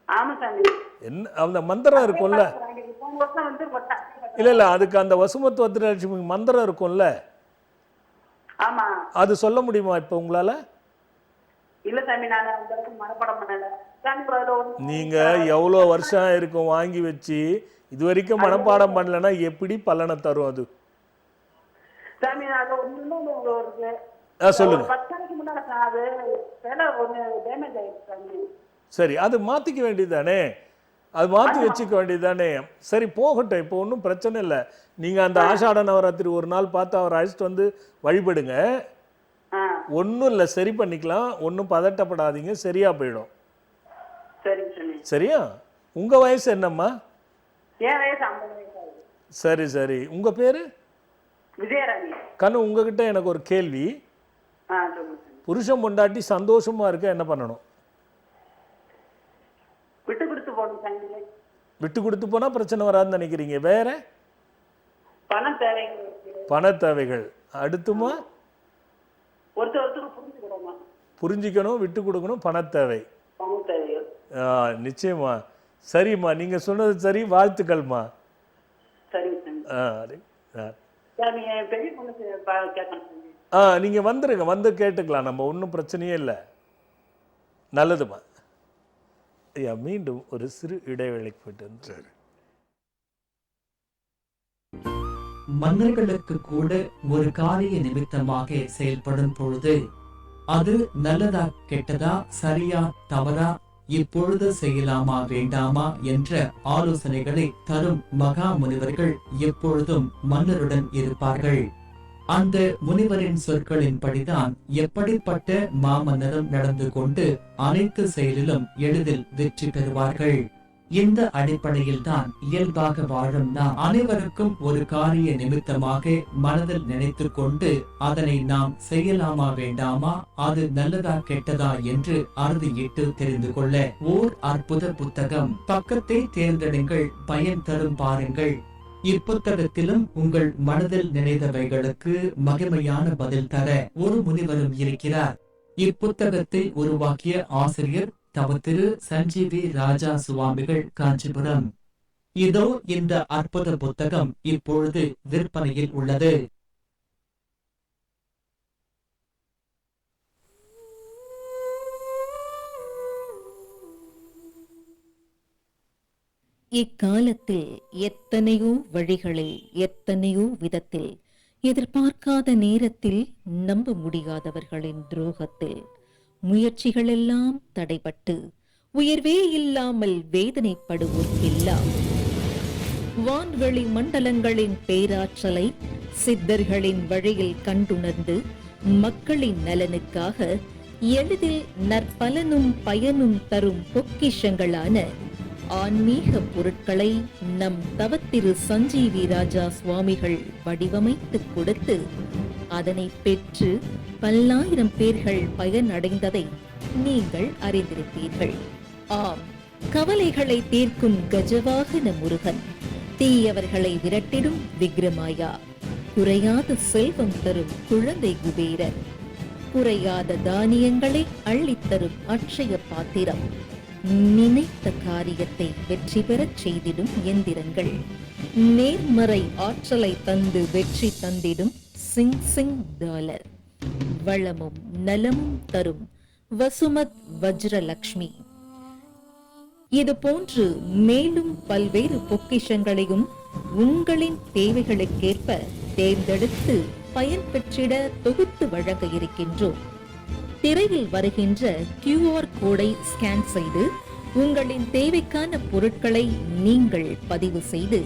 ஆமா சாமி. என்ன அந்த மந்திரம் இருக்கும்ல? இல்ல அதுக்கு அந்த வசுமத் வஜ்ரலட்சுமி மந்திரம் இருக்கும்ல? ஆமா. அது சொல்ல முடியுமா இப்ப உங்களால? இல்ல சாமி, நான் அந்த மனப்பாடம் பண்ணல. நீங்க எவ்வளவு வருஷம் இருக்கும் வாங்கி வச்சு இது வரைக்கும் மனப்பாடம் பண்ணலன்னா எப்படி பலனை தரும் அது? சாமி, அது சொல்லுங்க. 10 நாளைக்கு முன்னால அது ஒன்னு டேமேஜ் ஆயிடுச்சு சாமி. சரி, அது மாத்திக்க வேண்டியதானே? அது மாற்றி வச்சுக்க வேண்டியதானே? சரி போகட்டும், இப்போ ஒன்றும் பிரச்சனை இல்லை. நீங்கள் அந்த ஆஷாட நவராத்திரி ஒரு நாள் பார்த்து அவர் அழைச்சிட்டு வந்து வழிபடுங்க. ஒன்றும் இல்லை, சரி பண்ணிக்கலாம். ஒன்றும் பதட்டப்படாதீங்க, சரியா போயிடும். சரியா? உங்கள் வயசு என்னம்மா? என் வயசு 50 வயசு ஆகுது. சரி சரி. உங்கள் பேர்? விஜயராணி. கண்ணு, உங்ககிட்ட எனக்கு ஒரு கேள்வி. புருஷன் பொண்டாட்டி சந்தோஷமா இருக்க என்ன பண்ணணும்? விட்டு கொடுத்து போனால் பிரச்சனை வராதுன்னு நினைக்கிறீங்க. வேற பண தேவைகள் இருக்கு. பண தேவைகள். அடுத்துமா ஒருத்தருக்கு புரிஞ்சுக்கிடணும். புரிஞ்சிக்கணும், விட்டு கொடுக்கணும், பண தேவை. பண தேவைகள். நிச்சயமா. சரிம்மா, நீங்கள் சொன்னது சரி. வாழ்த்துக்கள்மா. சரி. பெரிய பொண்ணுக்கு கேட்கணும். நீங்கள் வந்துடுங்க, வந்து கேட்டுக்கலாம், நம்ம ஒன்றும் பிரச்சனையே இல்லை. நல்லதுமா. ஐயா, மீண்டும் ஒரு சிறு இடைவேளைக்கு போயிட்டு வந்து. சரி. மன்னர்களுக்கு கூட ஒரு காரிய நிமித்தமாக செயல்படும் பொழுது அது நல்லதா கெட்டதா, சரியா தவறா, இப்பொழுது செய்யலாமா வேண்டாமா என்ற ஆலோசனைகளை தரும் மகா முனிவர்கள் எப்பொழுதும் மன்னருடன் இருப்பார்கள். அந்த முனிவரின் சொற்களின்படிதான் எப்படிப்பட்ட மாமன்னரும் நடந்து கொண்டு அனைத்து செயலிலும் எளிதில் வெற்றி பெறுவார்கள். இந்த அடிப்படையில் தான் இயல்பாக வாழும் நாம் அனைவருக்கும் ஒரு காரிய நிமித்தமாக மனதில் நினைத்து கொண்டு அதனை நாம் செய்யலாமா வேண்டாமா, அது நல்லதா கெட்டதா என்று அறுதியிட்டு தெரிந்து கொள்ள ஓர் அற்புத புத்தகம். பக்கத்தை தேர்ந்தெடுங்கள், பயன் தரும் பாருங்கள். இப்புத்தகத்திலும் உங்கள் மனதில் நினைத்தவைகளுக்கு மகிமையான பதில் தர ஒரு முனிவரும் இருக்கிறார். இப்புத்தகத்தை உருவாக்கிய ஆசிரியர் தவ திரு சஞ்சீவி ராஜா சுவாமிகள், காஞ்சிபுரம். இதோ இந்த அற்புத புத்தகம் இப்பொழுது விற்பனையில் உள்ளது. இக்காலத்தில் எத்தனையோ வழிகளில் எத்தனையோ விதத்தில் எதிர்பார்க்காத நேரத்தில் நம்ப முடியாதவர்களின் துரோகத்தில் முயற்சிகளெல்லாம் தடைபட்டு உயர்வே இல்லாமல் வேதனைப்படுவோர்க்கெல்லாம் வான்வெளி மண்டலங்களின் பேராற்றலை சித்தர்களின் வழியில் கண்டுணர்ந்து மக்களின் நலனுக்காக எளிதில் நற்பலனும் பயனும் தரும் பொக்கிஷங்களான ஆன்மீக பொருட்களை நம் தவத்திரு சஞ்சீவி ராஜா சுவாமிகள் வடிவமைத்து கொடுத்து அதனை பெற்று பல்லாயிரம் பேர்கள் பயனடைந்ததை நீங்கள் அறிந்திருப்பீர்கள். ஆம், கவலைகளை தீர்க்கும் கஜவாகன முருகன், தீயவர்களை விரட்டிடும் விக்ரமாயா, குறையாத செல்வம் தரும் குழந்தை குபேரர், குறையாத தானியங்களை அள்ளித்தரும் அட்சய பாத்திரம், நினைத்த காரியத்தை வெற்றி பெறச் செய்திடும் எந்திரங்கள், நேர்மறை ஆற்றலை தந்து வெற்றி தந்திடும் சிங் சிங் டாலர், வளமும் நலமும் தரும் வசுமத் வஜ்ரலக்ஷ்மி, இது போன்று மேலும் பல்வேறு பொக்கிஷங்களையும் உங்களின் தேவைகளுக்கேற்ப தேர்ந்தெடுத்து பயன் பெற்றிட தொகுத்து வழங்க இருக்கின்றோம். திரையில் வருகின்ற QR கோடை ஸ்கேன் செய்து உங்களின் தேவைக்கான பொருட்களை நீங்கள் பதிவு செய்து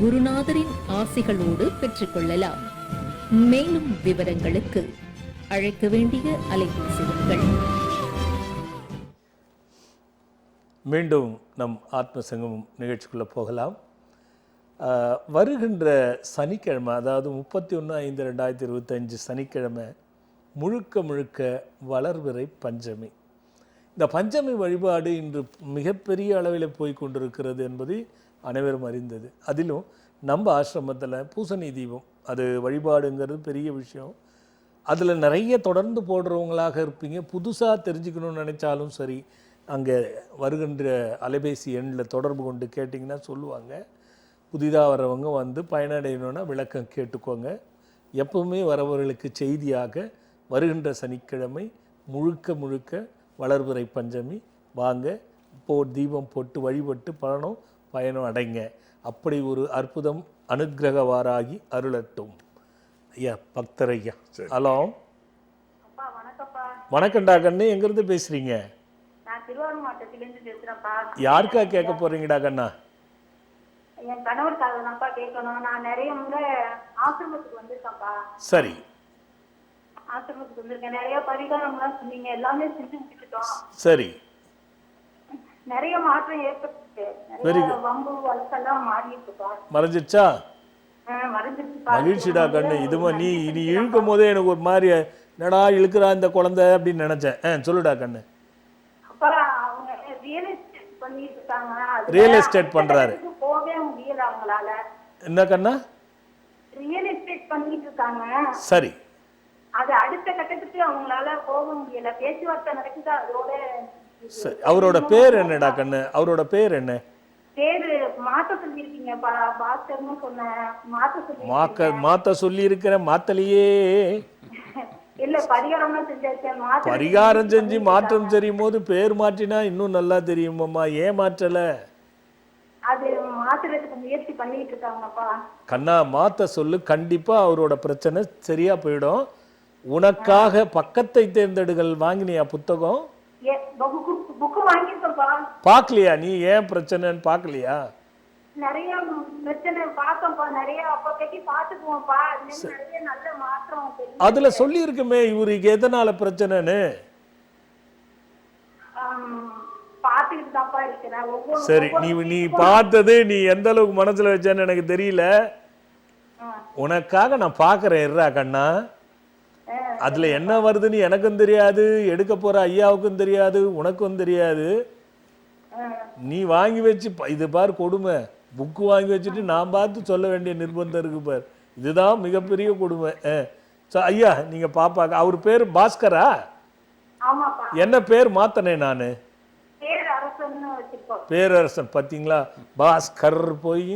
குருநாதரின் ஆசிகளோடு பெற்றுக்கொள்ளலாம். மேலும் விவரங்களுக்கு அழைக்க வேண்டிய அலைபேசி எண்கள். மீண்டும் நம் ஆத்ம சங்கமம் நிகழ்ச்சிக்குள்ளே போகலாம். வருகின்ற சனிக்கிழமை, அதாவது 31/5/2025 சனிக்கிழமை முழுக்க முழுக்க வளர்பிறை பஞ்சமி. இந்த பஞ்சமி வழிபாடு இன்று மிகப்பெரிய அளவில் போய் கொண்டிருக்கிறது என்பது அனைவரும் அறிந்தது. அதிலும் நம்ம ஆசிரமத்தில் பூசணி தீபம் அது வழிபாடுங்கிறது பெரிய விஷயம். அதில் நிறைய தொடர்ந்து போடுறவங்களாக இருப்பீங்க. புதுசாக தெரிஞ்சுக்கணும்னு நினச்சாலும் சரி, அங்கே வருகின்ற அலைபேசி எண்ணில் தொடர்பு கொண்டு கேட்டிங்கன்னா சொல்லுவாங்க. புதிதாக வரவங்க வந்து பயனடையணுன்னா விளக்கம் கேட்டுக்கோங்க. எப்பவுமே வரவர்களுக்கு செய்தியாக வருகின்ற சனிக்கிழமை முழுக்க முழுக்க வளர்பிறை பஞ்சமி வாங்க, தீபம் போட்டு வழிபட்டு பலனும் பயனும் அடைங்க. அப்படி ஒரு அற்புதம் அனுக்கிரகவாராகி அருளட்டும். ஐயா, பக்தர் ஐயா. ஹலோ, வணக்கம்டா கண்ணு. எங்கிருந்து பேசுறீங்க? திருவாரூர் மாவட்டத்திலிருந்து பேசுறேன்ப்பா. யாருக்கா கேட்க போறீங்கடா கண்ணா? என் கணவருக்காக தான்ப்பா கேட்கணும். நான் நிறைய முறை ஆசிரமத்துக்கு வந்திருக்கேன்ப்பா. சரி, ஆசிரமத்துக்கு வந்திருக்கேன். நிறைய பரிகாரம்லாம் சொன்னீங்க, எல்லாமே செஞ்சு முடிச்சுட்டோம். சரி, நிறைய மாற்றம் ஏற்பட்டு வம்பு வழக்கெல்லாம் மாறிட்டுப்பா. மறைஞ்சிருச்சா? மறைஞ்சிருச்சுப்பா. மகிழ்ச்சிடா கண்ணு. இதுமா நீ இழுக்கும் போதே எனக்கு ஒரு மாதிரி என்னடா இழுக்கிறா இந்த குழந்தை அப்படின்னு நினைச்சேன். சொல்லுடா கண்ணு. அப்பா, அவங்க ரியல் எஸ்டேட் பண்ணிட்டு இருக்காங்க. அதுல ரியல் எஸ்டேட் பண்றாரு. அடுத்த கட்டத்துக்கு போகவே முடியல அவங்களால. என்ன கண்ணா? ரியல் எஸ்டேட் பண்ணிட்டு இருக்காங்க. சரி, அது அடுத்த கட்டத்துக்கு அவங்களால போக முடியல. பேச்சுவார்த்தை நடக்குது அதோட. சரி. அவரோட பேர் என்னடா கண்ணு? அவரோட பேர் என்ன? பேரு மாத்த சொல்லிருக்கீங்க பாஸ்கர்னு சொன்னேன். மாத்த சொல்லி மாத்த சொல்லி இருக்கிற மாத்தலையே. இல்ல பரிகாரம்லாம் செஞ்சாச்சு. பரிகாரம் செஞ்சு மாற்றம் தெரியும் போது பேர் மாற்றினா இன்னும் நல்லா தெரியுமாம்மா. ஏன் மாற்றல? அது மாத்துறதுக்கு முயற்சி பண்ணிட்டு இருக்காங்கப்பா. கண்ணா மாத்த சொல்லு, கண்டிப்பா அவரோட பிரச்சனை சரியா போயிடும். உனக்காக பக்கத்தை தேர்ந்தெடுகள் வாங்கினியா புத்தகம்? புக்கு வாங்கிருக்கப்பா. பார்க்கலையா நீ? ஏன் பிரச்சனைன்னு பார்க்கலையா? நிறைய பிரச்சனை பார்த்தோம்ப்பா. நிறைய அப்பப்பைக்கு பார்த்துக்குவோம்ப்பா. அதுல நிறைய நல்ல மாற்றம் தெரியும். அதுல சொல்லி இருக்குமே இவருக்கு எதனால பிரச்சனைன்னு. பார்த்துக்கிட்டு தான்ப்பா இருக்கிறேன். சரி, நீ பார்த்தது நீ எந்த அளவுக்கு மனசுல வச்சேன்னு எனக்கு தெரியல. உனக்காக நான் பார்க்கறேன் இருடா கண்ணா. அதுல என்ன வருதுன்னு எனக்கும் தெரியாது, எடுக்க போற ஐயாவுக்கும் தெரியாது, உனக்கும் தெரியாது. நீ வாங்கி வச்சு இது பார் கொடுமை. புக்கு வாங்கி வச்சுட்டு நான் பார்த்து சொல்ல வேண்டிய நிர்பந்தம் இருக்கு பார். இதுதான் மிகப்பெரிய கொடுமை. ஐயா நீங்க பாப்பாங்க. அவர் பேர் பாஸ்கரா? ஆமாப்பா. என்ன பேர் மாத்தனே நானு? பேரரசன்னு வச்சிருக்கோம். பேரரசன். பார்த்தீங்களா? பாஸ்கர் போய்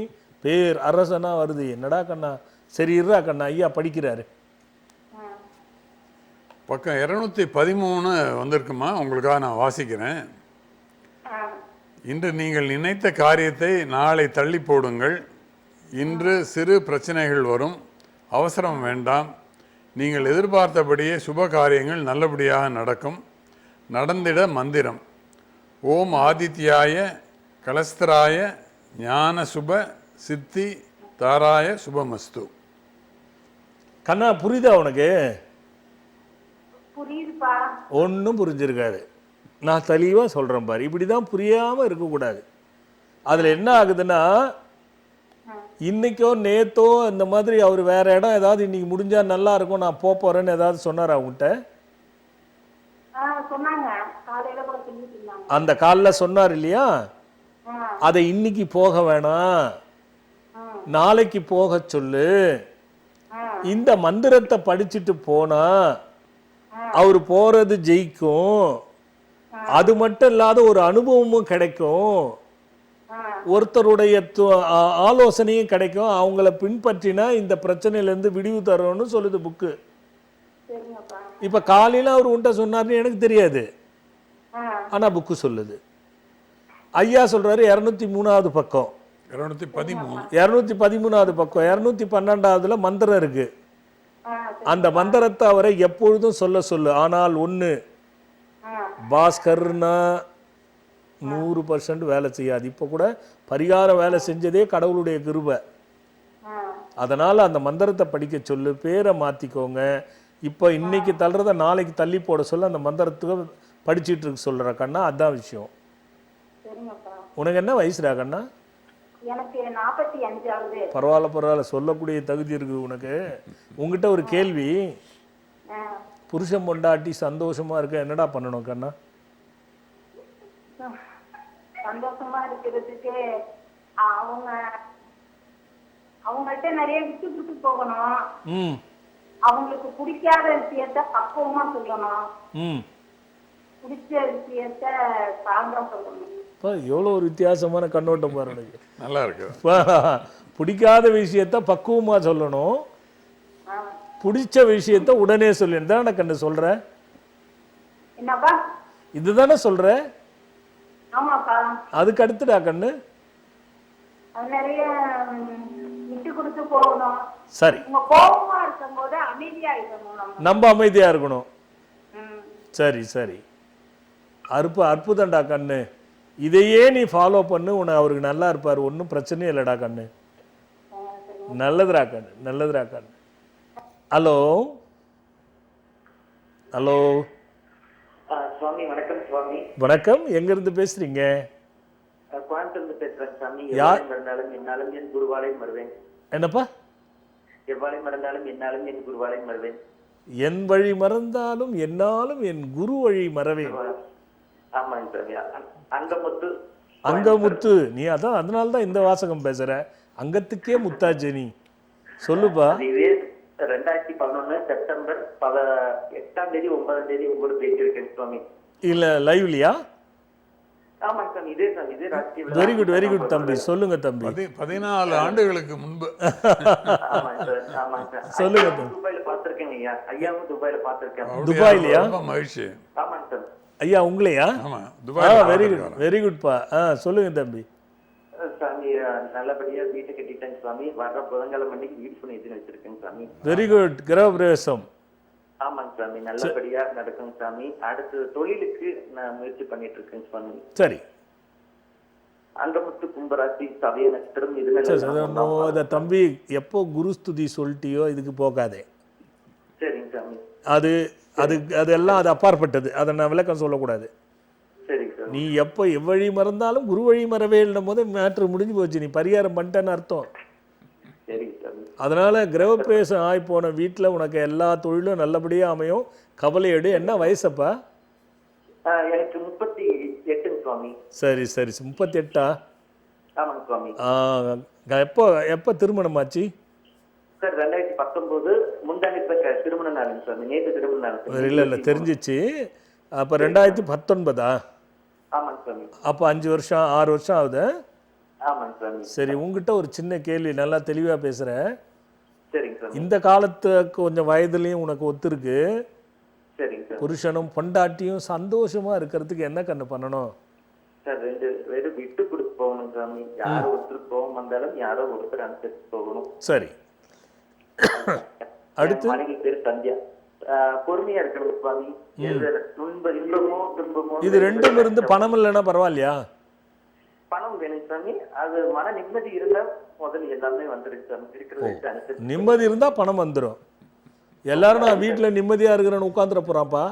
பேர் அரசனா வருது. என்னடா கண்ணா? சரி இருடா கண்ணா, ஐயா படிக்கிறாரு. பக்கம் 213 வந்திருக்குமா, உங்களுக்காக நான் வாசிக்கிறேன். இன்று நீங்கள் நினைத்த காரியத்தை நாளை தள்ளி போடுங்கள். இன்று சிறு பிரச்சனைகள் வரும், அவசரம் வேண்டாம். நீங்கள் எதிர்பார்த்தபடியே சுப காரியங்கள் நல்லபடியாக நடக்கும். நடந்திட மந்திரம்: ஓம் ஆதித்யாய கலஸ்தராய ஞான சுப சித்தி தாராய சுபமஸ்து. கண்ணா புரியுதா உனக்கு? புரியுதுப்பா. ஒன்றும் புரிஞ்சிருக்காது. நான் தெளிவாக சொல்கிறேன் பாரு. இப்படி தான் புரியாமல் இருக்கக்கூடாது. அதில் என்ன ஆகுதுன்னா, இன்னைக்கோ நேத்தோ இந்த மாதிரி அவர் வேற இடம் ஏதாவது இன்னைக்கு முடிஞ்சா நல்லா இருக்கும் நான் போறேன்னு ஏதாவது சொன்னார் அவங்ககிட்ட? சொன்னாங்க. காலையில கூட சொல்லிட்டு இருந்தாங்க. அந்த காலில் சொன்னார் இல்லையா? அதை இன்னைக்கு போக வேணாம், நாளைக்கு போக சொல்லு. இந்த மந்திரத்தை படிச்சுட்டு போனா அவர் போறது ஜெயிக்கும். அது மட்டும் இல்லாத ஒரு அனுபவமும் கிடைக்கும், ஒருத்தருடைய ஆலோசனையும் கிடைக்கும். அவங்கள பின்பற்றினா இந்த பிரச்சனையிலேருந்து விடிவு தரணும்னு சொல்லுது புக்கு. இப்ப காலையில அவர் உன்ட்ட சொன்னார்னு எனக்கு தெரியாது, ஆனா புக்கு சொல்லுது. ஐயா சொல்றாரு 203வது பக்கம், 213வது பக்கம், 212வதுல மந்திரம் இருக்கு. அந்த மந்திரத்தை அவரை எப்பொழுதும் சொல்ல சொல்லு. ஆனால் ஒண்ணு, பாஸ்கர்னா 100% வேலை செய்யாது. இப்ப கூட பரிகார வேலை செஞ்சதே கடவுளுடைய கிருபை. அதனால அந்த மந்திரத்தை படிக்க சொல்லு, பேரை மாத்திக்கோங்க. இப்ப இன்னைக்கு தள்ளுறத நாளைக்கு தள்ளி போட சொல்ல அந்த மந்திரத்துக்கு படிச்சுட்டு இருக்கு சொல்ற கண்ணா. அதான் விஷயம். உனக்கு என்ன வயசுடா கண்ணா? எனக்கு 45 ஆகுது. பரவாயில்ல, சொல்லக்கூடிய தகுதி இருக்கு உனக்கு. உங்ககிட்ட ஒரு கேள்வி, புருஷன் பொண்டாட்டி சந்தோஷமா இருக்க என்னடா பண்ணணும் கண்ணா? சந்தோஷமா இருக்கிறதுக்கு அவங்கள்ட்ட நிறைய விட்டு விட்டு போகணும். அவங்களுக்கு பிடிக்காத விஷயத்த பக்குவமா சொல்லணும், பிடிச்ச விஷயத்த சாந்தா சொல்லணும். எவ்வளோ ஒரு வித்தியாசமான கண்ணோட்டம் பாரு. நல்லா இருக்கு. பிடிக்காத விஷயத்த பக்குவமா சொல்லணும், பிடிச்ச விஷயத்த உடனே சொல்லு. தானே கண்ணு சொல்ற? என்னப்பா? இதுதானே சொல்ற? ஆமாப்பா. அதுக்கு அடுத்துடா கண்ணு நிறைய விட்டு கொடுத்து போகணும். சரி, கோபமா இருக்கும் போது அமைதியா இருக்கணும், நம்ம அமைதியா இருக்கணும். சரி சரி, அற்புதம்டா கண்ணு. இதையே நீ ஃபாலோ பண்ணு, உனக்கு அவருக்கு நல்லா இருப்பார். ஒன்றும் பிரச்சனையும் இல்லைடா கண்ணு. நல்லதுடா கண்ணு, நல்லதுடா கண்ணு. ஹலோ ஹலோ சுவாமி வணக்கம். சுவாமி வணக்கம். எங்கிருந்து பேசுறீங்க? கோயம்புத்தூர்ல பேசுறேன் சாமி. யார்? மறந்தாலும் என்னாலும் என் குருவாலை மறுவேன். என்னப்பா? எவ்வாளை மறந்தாலும் என்னாலும் என் குருவாலை மறுவேன். என் வழி மறந்தாலும் என்னாலும் என் குரு வழி மறவேன். ஆமாங்க சாமி. அங்கமுத்து அங்க முத்து நீ அதான் அதனால தான் இந்த வாசகம் பேசுற. அங்கத்துக்கே முத்தாச்சு நீ. சொல்லுப்பா. இதே 2011 செப்டம்பர் 8ஆம் தேதி 9ஆம் தேதி உங்களோட பேசியிருக்கேன் சுவாமி. இல்ல லைவ்லியா? ஆமாங்க சாமி, இதே சாமி, இதே ராஜ்கீய வெரி குட் தம்பி. சொல்லுங்க தம்பி. 14 ஆண்டுகளுக்கு முன்பு. ஆமாங்க சார், ஆமாங்க சார். சொல்லுங்க தம்பி. துபாயில பார்த்திருக்கேங்க ஐயா. ஐயாவும் துபாயில பார்த்திருக்கேன். துபாய்லயா? ரொம்ப மகிழ்ச்சி. ஆமாங்க சார். ஐயா உங்களையா? ஆமா, துபாய். வெரி குட்பா. சொல்லுங்க தம்பி. சாமி நல்லபடியா வீட்டை கட்டிட்டேன் சுவாமி. வர்ற புதன்கிழமை அன்னைக்கு வீடு பண்ணிட்டு வச்சிருக்கேன் சாமி. Very good. கிரகப்பிரவேசம். ஆமாங்க சாமி, நல்லபடியா நடக்கும் சாமி. அடுத்து தொழிலுக்கு நான் முயற்சி பண்ணிட்டு இருக்கேன் சுவாமி. சரி. அண்டமுத்து கும்பராசி சதய நட்சத்திரம் இதுல தம்பி எப்போ குருஸ்துதி சொல்லிட்டியோ இதுக்கு போகாதே. சரிங்க சாமி. அது அது அதெல்லாம் அது அப்பாற்பட்டது. அதை நான் விளக்கம் சொல்லக்கூடாது. சரிங்க சார். நீ எப்போ எவ்வழி மறந்தாலும் குரு வழி மறவே இல்லைன்னும் போது மேட்ரு முடிஞ்சு போச்சு. நீ பரிகாரம் பண்ணிட்டேன்னு அர்த்தம். சரிங்க சாமி. அதனால கிரகப்பிரவேசம் ஆகி போன வீட்டில் உனக்கு எல்லா தொழிலும் நல்லபடியாக அமையும். கவலையடு. என்ன வயசப்பா? எனக்கு 38 சுவாமி. சரி 38. ஆமாங்க சுவாமி. எப்போ திருமணம் ஆச்சு? சார் 2019 முந்தானி திருமண நாளுங்க சுவாமி. நேற்று திருமண நாள். இல்லை தெரிஞ்சிச்சு. அப்போ 2019. ஆமாங்க சுவாமி. அப்போ 5 வருஷம் 6 வருஷம் ஆகுது. ஆமாங்க சுவாமி. சரி, உங்ககிட்ட ஒரு சின்ன கேள்வி. நல்லா தெளிவாக பேசுகிறேன். சரிங்க சார். இந்த காலத்துக்கு கொஞ்சம் வயதுலையும் உனக்கு ஒத்துருக்கு. சரிங்க சார். புருஷனும் பொண்டாட்டியும் சந்தோஷமா இருக்கிறதுக்கு என்ன கண்ணு பண்ணணும்? சார் 2 பேரும் விட்டு கொடுத்து போகணும் சாமி. யாரோ ஒருத்தர் கோவம் வந்தாலும் யாரோ ஒருத்தர் அனுசரித்து போகணும். சரி. அடுத்து மனைவி பேர் சந்தியா. பொறுமையா இருக்கணும் சுவாமி. இன்பமோ துன்பமோ இது ரெண்டும் இருந்து பணம் இல்லைன்னா பரவாயில்லையா? பணம் வேணும் சாமி. அது மன நிம்மதி இருந்தா முதல்ல எல்லாமே வந்துருக்கு சாமி. இருக்கிறத அனுசரிச்சு நிம்மதி இருந்தா பணம் வந்துடும். எல்லாரும் நான் வீட்டில் நிம்மதியா இருக்கிறேன்னு உட்காந்துட போறான்ப்பா.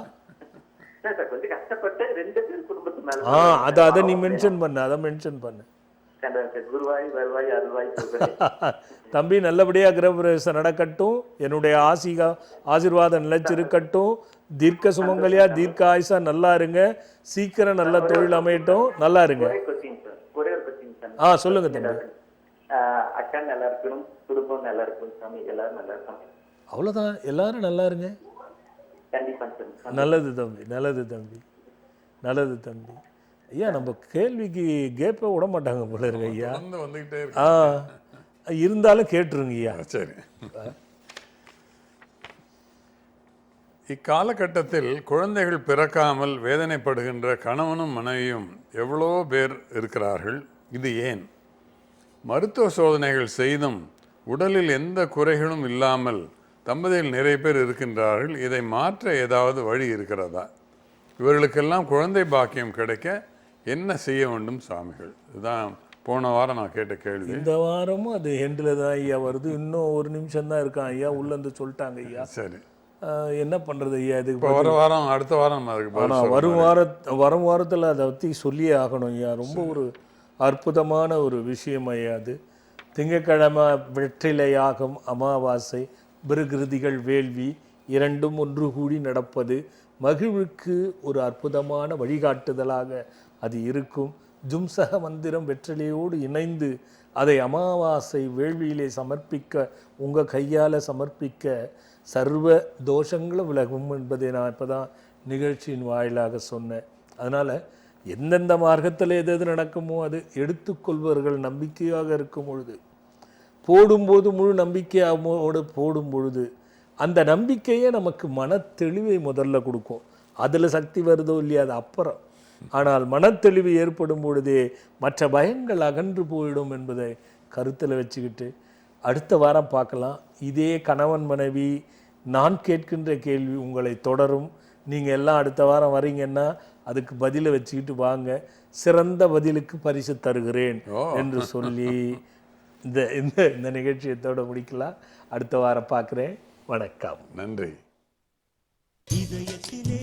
சார் கொஞ்சம் கஷ்டப்பட்டு 2 பேர் குடும்பத்து மேல அதை நீ மென்ஷன் பண்ணு. அதை மென்ஷன் பண்ணு. குருவாய் வருவாய் அருள்வாய் தம்பி, நல்லபடியாக கிரகப்பிரவேசம் நடக்கட்டும். என்னுடைய ஆசீர்வாதம் நிலைச்சிருக்கட்டும். தீர்க்க சுமங்கலியா தீர்க்க ஆயுசா நல்லா இருங்க. சீக்கிரம் நல்ல தொழில் அமையட்டும். நல்லா இருங்க. ஒரே ஒரு கொஸ்டின். சொல்லுங்க தம்பி. அக்கா நல்லா இருக்கணும், குடும்பம் நல்லா இருக்கணும் சாமி. எல்லாரும் நல்லா இருக்கணும். அவ்வளோதான். எல்லாரும் நல்லா இருங்க. கண்டிப்பா சார். நல்லது தம்பி. நல்லது தம்பி. ஐயா, நம்ம கேள்விக்கு கேப்பை விட மாட்டாங்க போல இருக்கு ஐயா. வந்துகிட்டே இருக்கு. இருந்தாலும் கேட்டுருங்க ஐயா. சரி. இக்காலகட்டத்தில் குழந்தைகள் பிறக்காமல் வேதனைப்படுகின்ற கணவனும் மனைவியும் எவ்வளோ பேர் இருக்கிறார்கள். இது ஏன்? மருத்துவ சோதனைகள் செய்தும் உடலில் எந்த குறைகளும் இல்லாமல் தம்பதிகள் நிறைய பேர் இருக்கின்றார்கள். இதை மாற்ற ஏதாவது வழி இருக்கிறதா? இவர்களுக்கெல்லாம் குழந்தை பாக்கியம் கிடைக்க என்ன செய்ய வேண்டும் சாமிகள்? இதுதான் போன வாரம் நான் கேட்ட கேள்வி. இந்த வாரமும் அது ஹெண்டில் தான் ஐயா வருது. இன்னும் ஒரு நிமிஷம் தான் இருக்கான் ஐயா. உள்ளேருந்து சொல்லிட்டாங்க ஐயா. சரி, என்ன பண்ணுறது ஐயா? இதுக்கு இப்போ வர வாரம் அடுத்த வாரம் அதுக்கு வரும் வாரத்தில் அதை பற்றி சொல்லியே ஆகணும் ஐயா. ரொம்ப ஒரு அற்புதமான ஒரு விஷயம் ஐயா. அது திங்கட்கிழமை வெற்றிலையாகும் அமாவாசை பிருகிருதிகள் வேள்வி இரண்டும் ஒன்று கூடி நடப்பது மகிழ்வுக்கு ஒரு அற்புதமான வழிகாட்டுதலாக அது இருக்கும். ஜும்சக மந்திரம் வெற்றிலையோடு இணைந்து அதை அமாவாசை வேள்வியிலே சமர்ப்பிக்க, உங்கள் கையால் சமர்ப்பிக்க சர்வ தோஷங்களும் விலகும் என்பதை நான் இப்போ தான் நிகழ்ச்சியின் வாயிலாக சொன்னேன். அதனால் எந்தெந்த மார்க்கத்தில் எது நடக்குமோ அது எடுத்துக்கொள்வர்கள் நம்பிக்கையாக இருக்கும் பொழுது, போடும்போது முழு நம்பிக்கையோடு போடும் பொழுது அந்த நம்பிக்கையே நமக்கு மன தெளிவை முதல்ல கொடுக்கும். அதில் சக்தி வருதோ இல்லையா அது அப்புறம். ஆனால் மனத்தெளிவு ஏற்படும் பொழுதே மற்ற பயங்கள் அகன்று போயிடும் என்பதை கருத்தில் வச்சுக்கிட்டு அடுத்த வாரம் பார்க்கலாம். இதே கணவன் மனைவி நான் கேட்கின்ற கேள்வி உங்களை தொடரும். நீங்கள் எல்லாம் அடுத்த வாரம் வரீங்கன்னா அதுக்கு பதிலை வச்சுக்கிட்டு வாங்க. சிறந்த பதிலுக்கு பரிசு தருகிறேன் என்று சொல்லி இந்த இந்த நிகழ்ச்சியத்தோடு முடிக்கலாம். அடுத்த வாரம் பார்க்குறேன். வணக்கம். நன்றி. இதயத்திலே